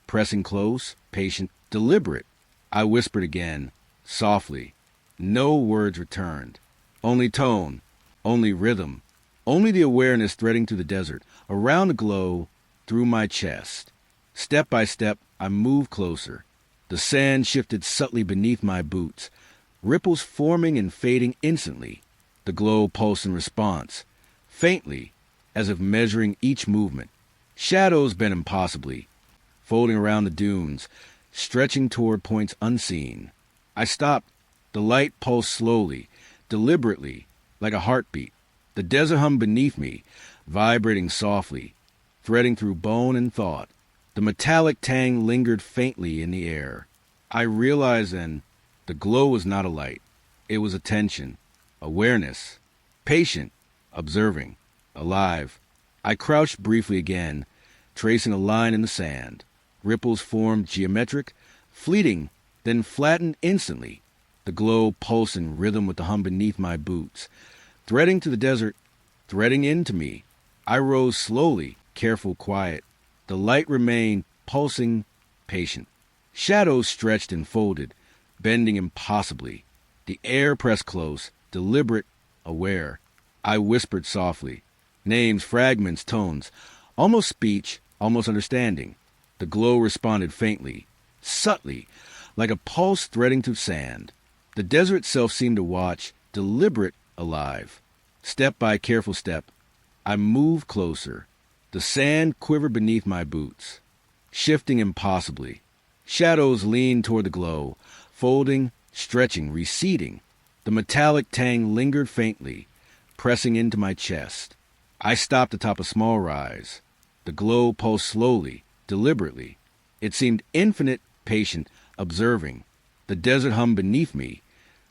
pressing close, patient, deliberate. I whispered again, softly. No words returned. Only tone, only rhythm, only the awareness threading through the desert, around the glow, through my chest. Step by step, I moved closer. The sand shifted subtly beneath my boots, ripples forming and fading instantly. The glow pulsed in response, faintly, as if measuring each movement. Shadows bent impossibly, folding around the dunes, stretching toward points unseen. I stopped. The light pulsed slowly, deliberately, like a heartbeat. The desert hummed beneath me, vibrating softly, threading through bone and thought. The metallic tang lingered faintly in the air. I realized then the glow was not a light. It was attention, awareness, patient, observing, alive. I crouched briefly again, tracing a line in the sand. Ripples formed geometric, fleeting, then flattened instantly. The glow pulsed in rhythm with the hum beneath my boots, threading to the desert, threading into me. I rose slowly, careful, quiet. The light remained pulsing, patient. Shadows stretched and folded, bending impossibly. The air pressed close, deliberate, aware. I whispered softly. Names, fragments, tones. Almost speech, almost understanding. The glow responded faintly, subtly, like a pulse threading through sand. The desert itself seemed to watch, deliberate, alive. Step by careful step, I moved closer. The sand quivered beneath my boots, shifting impossibly. Shadows leaned toward the glow, folding, stretching, receding. The metallic tang lingered faintly, pressing into my chest. I stopped atop a small rise. The glow pulsed slowly, deliberately. It seemed infinite, patient, observing. The desert hummed beneath me,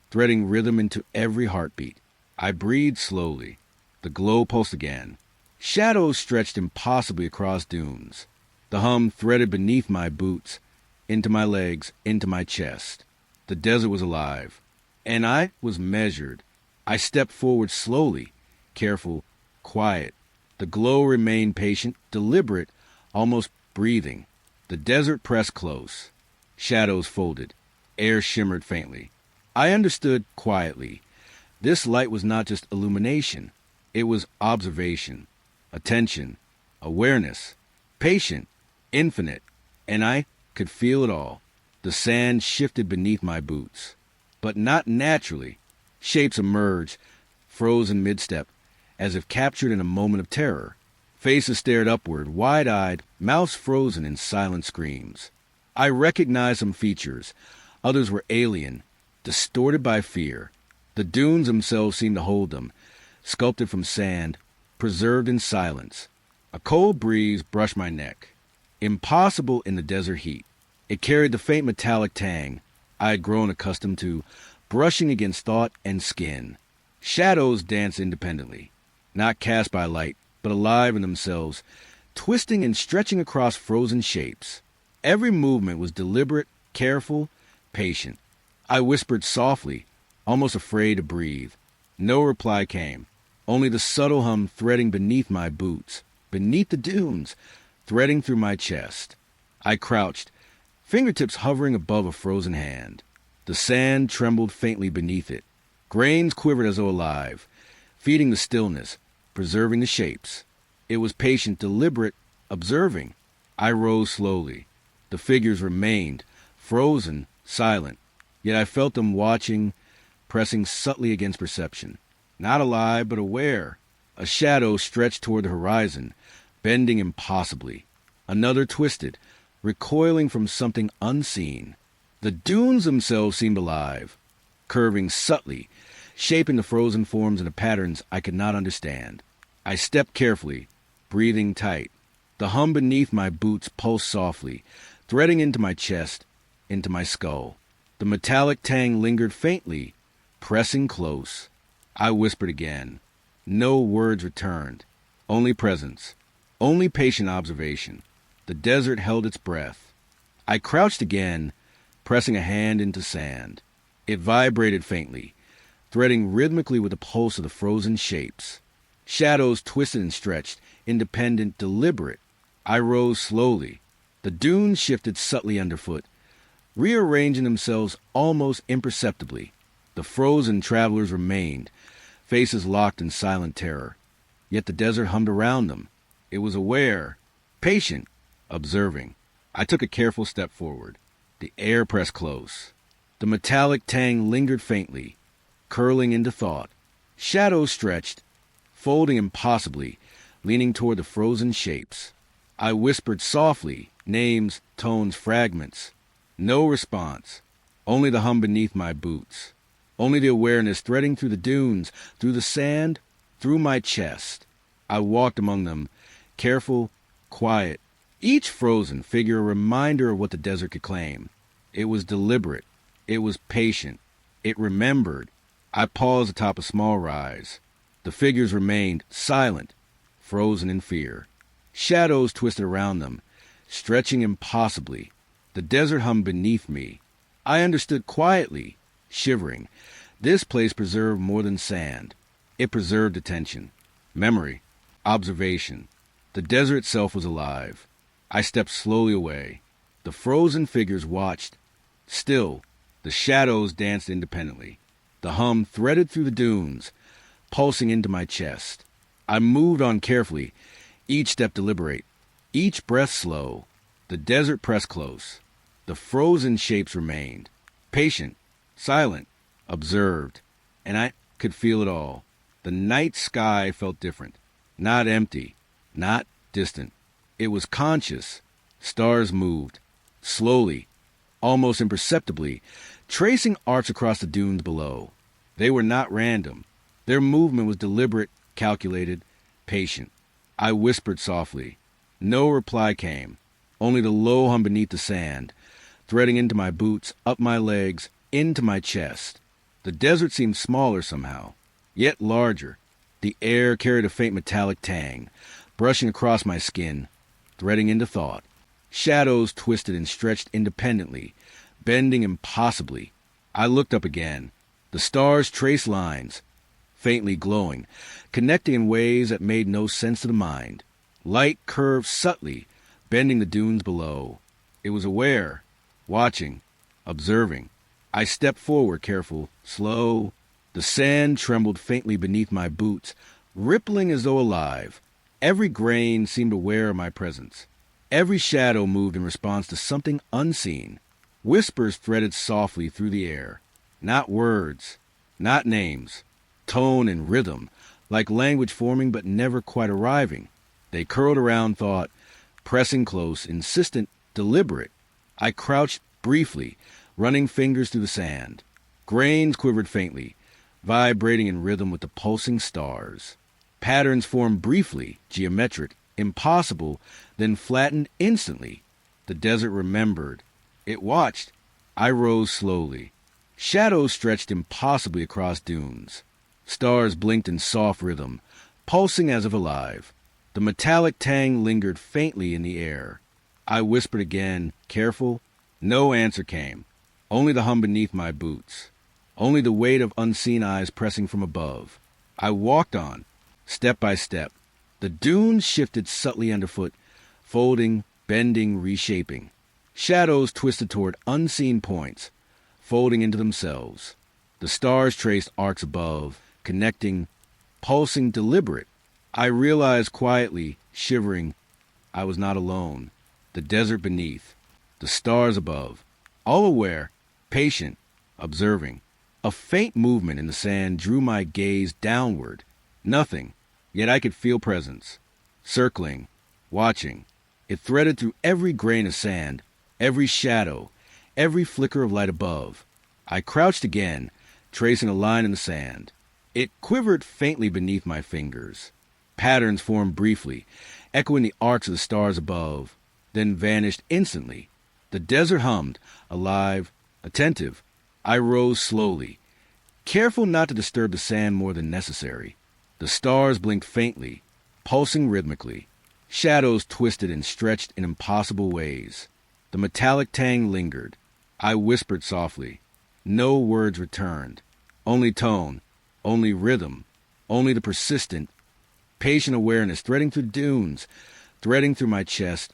threading rhythm into every heartbeat. I breathed slowly. The glow pulsed again. Shadows stretched impossibly across dunes. The hum threaded beneath my boots, into my legs, into my chest. The desert was alive, and I was measured. I stepped forward slowly, careful, quiet. The glow remained patient, deliberate, almost breathing. The desert pressed close. Shadows folded. Air shimmered faintly. I understood quietly. This light was not just illumination. It was observation, attention, awareness, patient, infinite, and I could feel it all. The sand shifted beneath my boots, but not naturally. Shapes emerged, frozen mid-step, as if captured in a moment of terror. Faces stared upward, wide-eyed, mouths frozen in silent screams. I recognized some features. Others were alien, distorted by fear. The dunes themselves seemed to hold them, sculpted from sand, preserved in silence. A cold breeze brushed my neck. Impossible in the desert heat. It carried the faint metallic tang I had grown accustomed to, brushing against thought and skin. Shadows danced independently, not cast by light, but alive in themselves, twisting and stretching across frozen shapes. Every movement was deliberate, careful, patient. I whispered softly, almost afraid to breathe. No reply came, only the subtle hum threading beneath my boots, beneath the dunes, threading through my chest. I crouched, fingertips hovering above a frozen hand. The sand trembled faintly beneath it. Grains quivered as though alive, feeding the stillness, preserving the shapes. It was patient, deliberate, observing. I rose slowly. The figures remained, frozen, silent, yet I felt them watching, pressing subtly against perception. Not alive, but aware. A shadow stretched toward the horizon, bending impossibly. Another twisted, recoiling from something unseen. The dunes themselves seemed alive, curving subtly, shaping the frozen forms into patterns I could not understand. I stepped carefully, breathing tight. The hum beneath my boots pulsed softly, threading into my chest, into my skull. The metallic tang lingered faintly, pressing close. I whispered again. No words returned, only presence, only patient observation. The desert held its breath. I crouched again, pressing a hand into sand. It vibrated faintly, threading rhythmically with the pulse of the frozen shapes. Shadows twisted and stretched, independent, deliberate. I rose slowly. The dunes shifted subtly underfoot, rearranging themselves almost imperceptibly. The frozen travelers remained, faces locked in silent terror. Yet the desert hummed around them. It was aware, patient, observing. I took a careful step forward. The air pressed close. The metallic tang lingered faintly, curling into thought. Shadows stretched, folding impossibly, leaning toward the frozen shapes. I whispered softly, names, tones, fragments. No response, only the hum beneath my boots. Only the awareness threading through the dunes, through the sand, through my chest. I walked among them, careful, quiet, each frozen figure a reminder of what the desert could claim. It was deliberate. It was patient. It remembered. I paused atop a small rise. The figures remained silent, frozen in fear. Shadows twisted around them, stretching impossibly. The desert hummed beneath me. I understood quietly, shivering. This place preserved more than sand. It preserved attention, memory, observation. The desert itself was alive. I stepped slowly away. The frozen figures watched. Still, the shadows danced independently. The hum threaded through the dunes, pulsing into my chest. I moved on carefully, each step deliberate, each breath slow. The desert pressed close. The frozen shapes remained, patient, silent, observed, and I could feel it all. The night sky felt different. Not empty. Not distant. It was conscious. Stars moved. Slowly, almost imperceptibly, tracing arcs across the dunes below. They were not random. Their movement was deliberate, calculated, patient. I whispered softly. No reply came. Only the low hum beneath the sand, threading into my boots, up my legs, into my chest. The desert seemed smaller somehow, yet larger. The air carried a faint metallic tang, brushing across my skin, threading into thought. Shadows twisted and stretched independently, bending impossibly. I looked up again. The stars traced lines, faintly glowing, connecting in ways that made no sense to the mind. Light curved subtly, bending the dunes below. It was aware, watching, observing. I stepped forward, careful, slow. The sand trembled faintly beneath my boots, rippling as though alive. Every grain seemed aware of my presence. Every shadow moved in response to something unseen. Whispers threaded softly through the air. Not words, not names. Tone and rhythm, like language forming but never quite arriving. They curled around thought, pressing close, insistent, deliberate. I crouched briefly, running fingers through the sand. Grains quivered faintly, vibrating in rhythm with the pulsing stars. Patterns formed briefly, geometric, impossible, then flattened instantly. The desert remembered. It watched. I rose slowly. Shadows stretched impossibly across dunes. Stars blinked in soft rhythm, pulsing as if alive. The metallic tang lingered faintly in the air. I whispered again, careful. No answer came. Only the hum beneath my boots. Only the weight of unseen eyes pressing from above. I walked on, step by step. The dunes shifted subtly underfoot, folding, bending, reshaping. Shadows twisted toward unseen points, folding into themselves. The stars traced arcs above, connecting, pulsing, deliberate. I realized quietly, shivering, I was not alone. The desert beneath, the stars above, all aware, patient, observing. A faint movement in the sand drew my gaze downward. Nothing, yet I could feel presence. Circling, watching. It threaded through every grain of sand, every shadow, every flicker of light above. I crouched again, tracing a line in the sand. It quivered faintly beneath my fingers. Patterns formed briefly, echoing the arcs of the stars above, then vanished instantly. The desert hummed, alive, attentive. I rose slowly, careful not to disturb the sand more than necessary. The stars blinked faintly, pulsing rhythmically. Shadows twisted and stretched in impossible ways. The metallic tang lingered. I whispered softly. No words returned. Only tone, only rhythm, only the persistent, patient awareness threading through dunes, threading through my chest,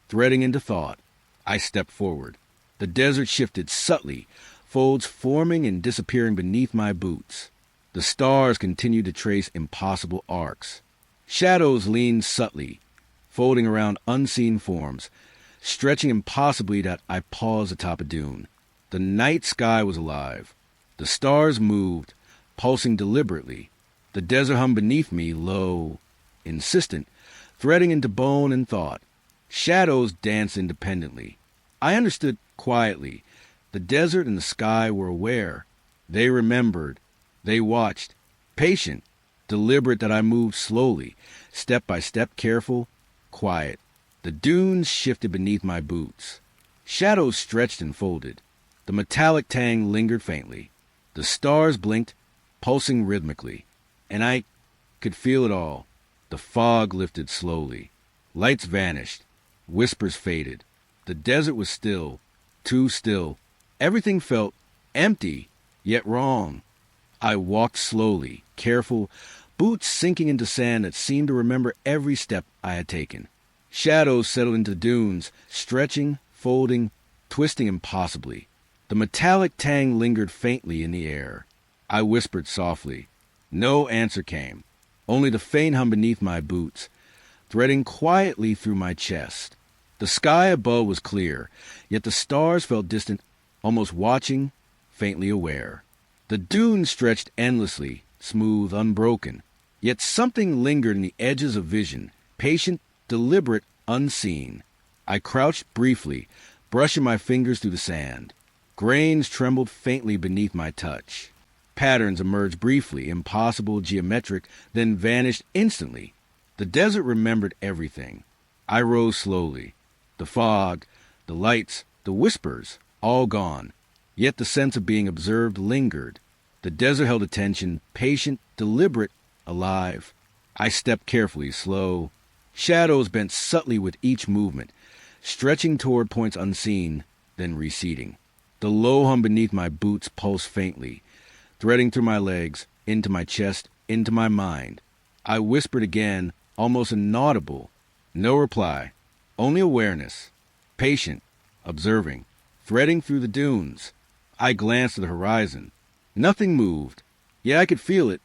threading into thought. I stepped forward. The desert shifted subtly, folds forming and disappearing beneath my boots. The stars continued to trace impossible arcs. Shadows leaned subtly, folding around unseen forms, stretching impossibly that I paused atop a dune. The night sky was alive. The stars moved, pulsing deliberately. The desert hummed beneath me, low, insistent, threading into bone and thought. Shadows danced independently. I understood quietly. The desert and the sky were aware. They remembered. They watched. Patient, deliberate that I moved slowly, step by step, careful, quiet. The dunes shifted beneath my boots. Shadows stretched and folded. The metallic tang lingered faintly. The stars blinked, pulsing rhythmically. And I could feel it all. The fog lifted slowly. Lights vanished. Whispers faded. The desert was still, too still. Everything felt empty, yet wrong. I walked slowly, careful, boots sinking into sand that seemed to remember every step I had taken. Shadows settled into dunes, stretching, folding, twisting impossibly. The metallic tang lingered faintly in the air. I whispered softly. No answer came, only the faint hum beneath my boots, threading quietly through my chest. The sky above was clear, yet the stars felt distant, almost watching, faintly aware. The dunes stretched endlessly, smooth, unbroken. Yet something lingered in the edges of vision, patient, deliberate, unseen. I crouched briefly, brushing my fingers through the sand. Grains trembled faintly beneath my touch. Patterns emerged briefly, impossible, geometric, then vanished instantly. The desert remembered everything. I rose slowly. The fog, the lights, the whispers, all gone. Yet the sense of being observed lingered. The desert held attention, patient, deliberate, alive. I stepped carefully, slow. Shadows bent subtly with each movement, stretching toward points unseen, then receding. The low hum beneath my boots pulsed faintly, threading through my legs, into my chest, into my mind. I whispered again, almost inaudible. No reply, only awareness. Patient, observing, threading through the dunes. I glanced at the horizon. Nothing moved. Yet I could feel it.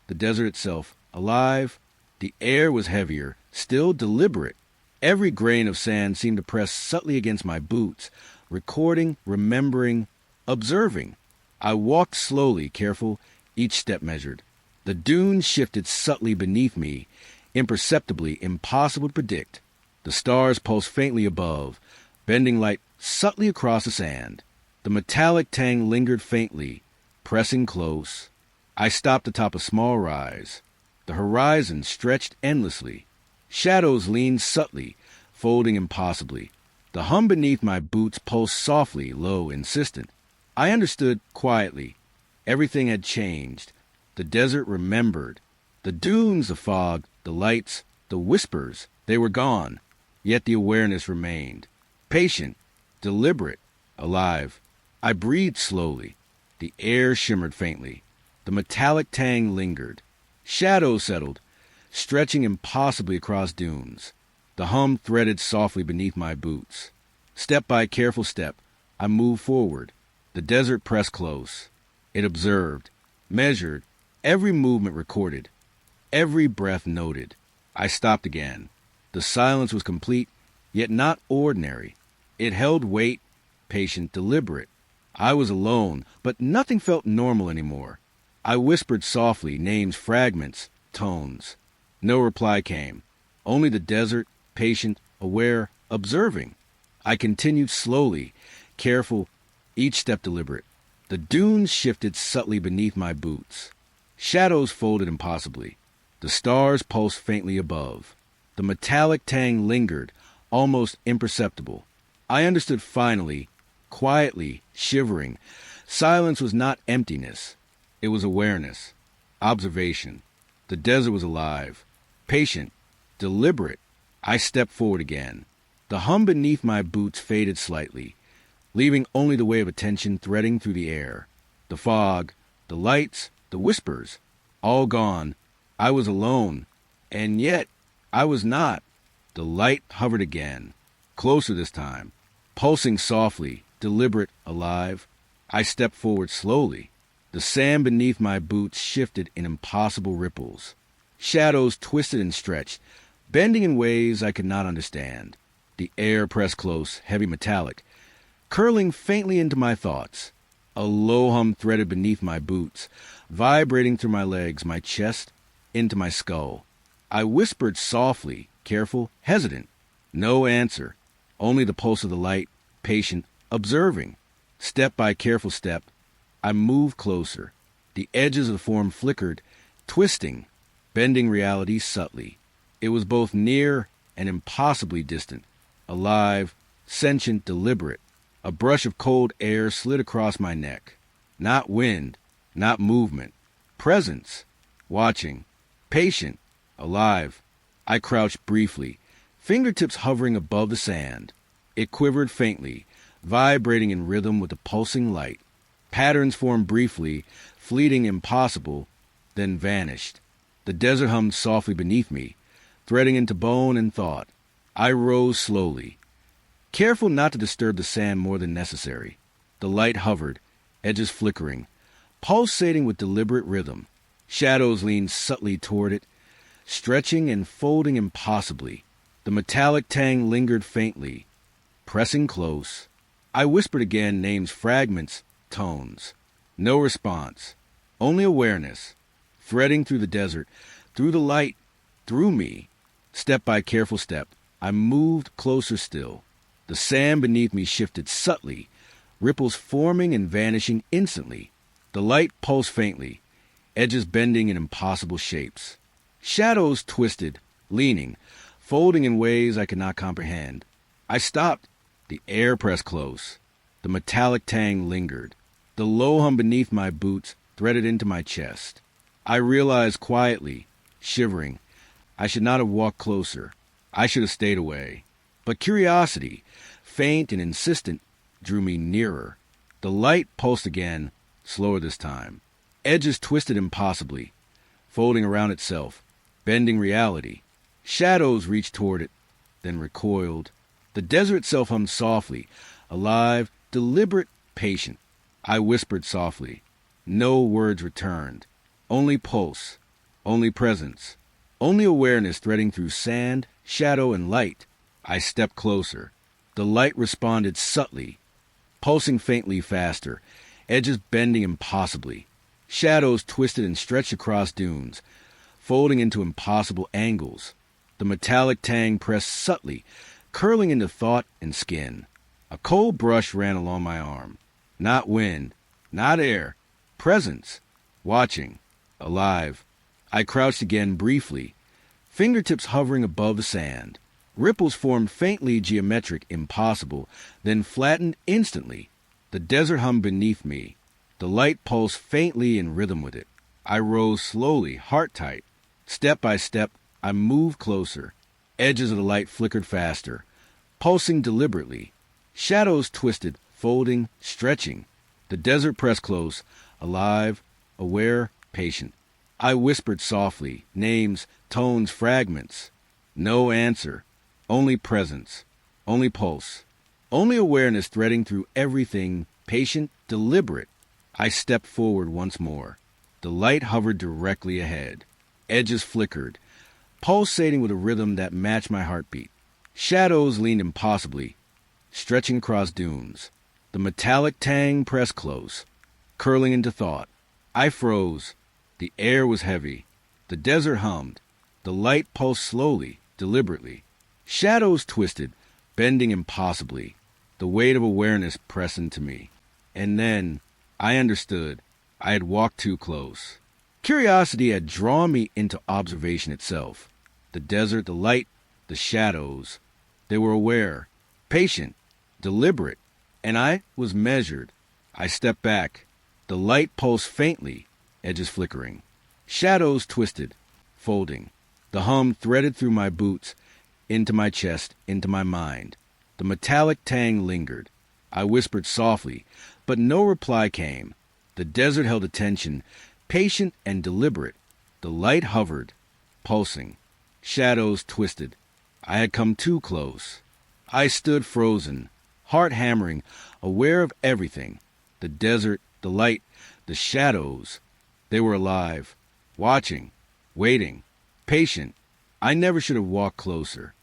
The desert itself, alive. The air was heavier, still deliberate. Every grain of sand seemed to press subtly against my boots, recording, remembering, observing. I walked slowly, careful, each step measured. The dunes shifted subtly beneath me, imperceptibly, impossible to predict. The stars pulsed faintly above, bending light subtly across the sand. The metallic tang lingered faintly, pressing close. I stopped atop a small rise. The horizon stretched endlessly. Shadows leaned subtly, folding impossibly. The hum beneath my boots pulsed softly, low, insistent. I understood quietly. Everything had changed. The desert remembered. The dunes, the fog, the lights, the whispers, they were gone. Yet the awareness remained. Patient, deliberate, alive. I breathed slowly. The air shimmered faintly. The metallic tang lingered. Shadows settled, stretching impossibly across dunes. The hum threaded softly beneath my boots. Step by careful step, I moved forward. The desert pressed close. It observed, measured, every movement recorded, every breath noted. I stopped again. The silence was complete, yet not ordinary. It held weight, patient, deliberate. I was alone, but nothing felt normal anymore. I whispered softly, names, fragments, tones. No reply came. Only the desert, patient, aware, observing. I continued slowly, careful, each step deliberate. The dunes shifted subtly beneath my boots. Shadows folded impossibly. The stars pulsed faintly above. The metallic tang lingered, almost imperceptible. I understood finally, quietly, shivering. Silence was not emptiness. It was awareness, observation. The desert was alive, patient, deliberate. I stepped forward again. The hum beneath my boots faded slightly, leaving only the wave of attention threading through the air. The fog, the lights, the whispers, all gone. I was alone, and yet I was not. The light hovered again, closer this time, pulsing softly, deliberate, alive. I stepped forward slowly. The sand beneath my boots shifted in impossible ripples. Shadows twisted and stretched, bending in ways I could not understand. The air pressed close, heavy metallic, curling faintly into my thoughts. A low hum threaded beneath my boots, vibrating through my legs, my chest, into my skull. I whispered softly, careful, hesitant. No answer, only the pulse of the light, patient, observing. Step by careful step, I moved closer. The edges of the form flickered, twisting, bending reality subtly. It was both near and impossibly distant, alive, sentient, deliberate. A brush of cold air slid across my neck. Not wind, not movement. Presence, watching, patient, alive. I crouched briefly, fingertips hovering above the sand. It quivered faintly, vibrating in rhythm with the pulsing light. Patterns formed briefly, fleeting, impossible, then vanished. The desert hummed softly beneath me, threading into bone and thought. I rose slowly, careful not to disturb the sand more than necessary. The light hovered, edges flickering, pulsating with deliberate rhythm. Shadows leaned subtly toward it, stretching and folding impossibly. The metallic tang lingered faintly, pressing close. I whispered again, names, fragments, tones. No response, only awareness. threading through the desert, through the light, through me. Step by careful step, I moved closer still. The sand beneath me shifted subtly, ripples forming and vanishing instantly. The light pulsed faintly, edges bending in impossible shapes. Shadows twisted, leaning, folding in ways I could not comprehend. I stopped. The air pressed close. The metallic tang lingered. The low hum beneath my boots threaded into my chest. I realized quietly, shivering, I should not have walked closer. I should have stayed away. But curiosity, faint and insistent, drew me nearer. The light pulsed again, slower this time. Edges twisted impossibly, folding around itself, bending reality. Shadows reached toward it, then recoiled. The desert itself hummed softly, alive, deliberate, patient. I whispered softly. No words returned. Only pulse, only presence, only awareness threading through sand, shadow, and light. I stepped closer. The light responded subtly, pulsing faintly faster, edges bending impossibly. Shadows twisted and stretched across dunes, folding into impossible angles. The metallic tang pressed subtly, curling into thought and skin. A cold brush ran along my arm. Not wind, not air, presence, watching, alive. I crouched again briefly, fingertips hovering above the sand. Ripples formed faintly geometric, impossible, then flattened instantly. The desert hummed beneath me. The light pulsed faintly in rhythm with it. I rose slowly, heart tight. Step by step, I moved closer. Edges of the light flickered faster, pulsing deliberately. Shadows twisted, folding, stretching. The desert pressed close, alive, aware, patient. I whispered softly, names, tones, fragments. No answer. Only presence. Only pulse. Only awareness threading through everything, patient, deliberate. I stepped forward once more. The light hovered directly ahead. Edges flickered, pulsating with a rhythm that matched my heartbeat. Shadows leaned impossibly, stretching across dunes. The metallic tang pressed close, curling into thought. I froze. The air was heavy. The desert hummed. The light pulsed slowly, deliberately. Shadows twisted, bending impossibly. The weight of awareness pressed into me. And then I understood. I had walked too close. Curiosity had drawn me into observation itself. The desert, the light, the shadows. They were aware, patient, deliberate, and I was measured. I stepped back. The light pulsed faintly, edges flickering. Shadows twisted, folding. The hum threaded through my boots, into my chest, into my mind. The metallic tang lingered. I whispered softly, but no reply came. The desert held attention, patient and deliberate. The light hovered, pulsing. Shadows twisted. I had come too close. I stood frozen, heart hammering, aware of everything. The desert, the light, the shadows. They were alive, watching, waiting, patient. I never should have walked closer.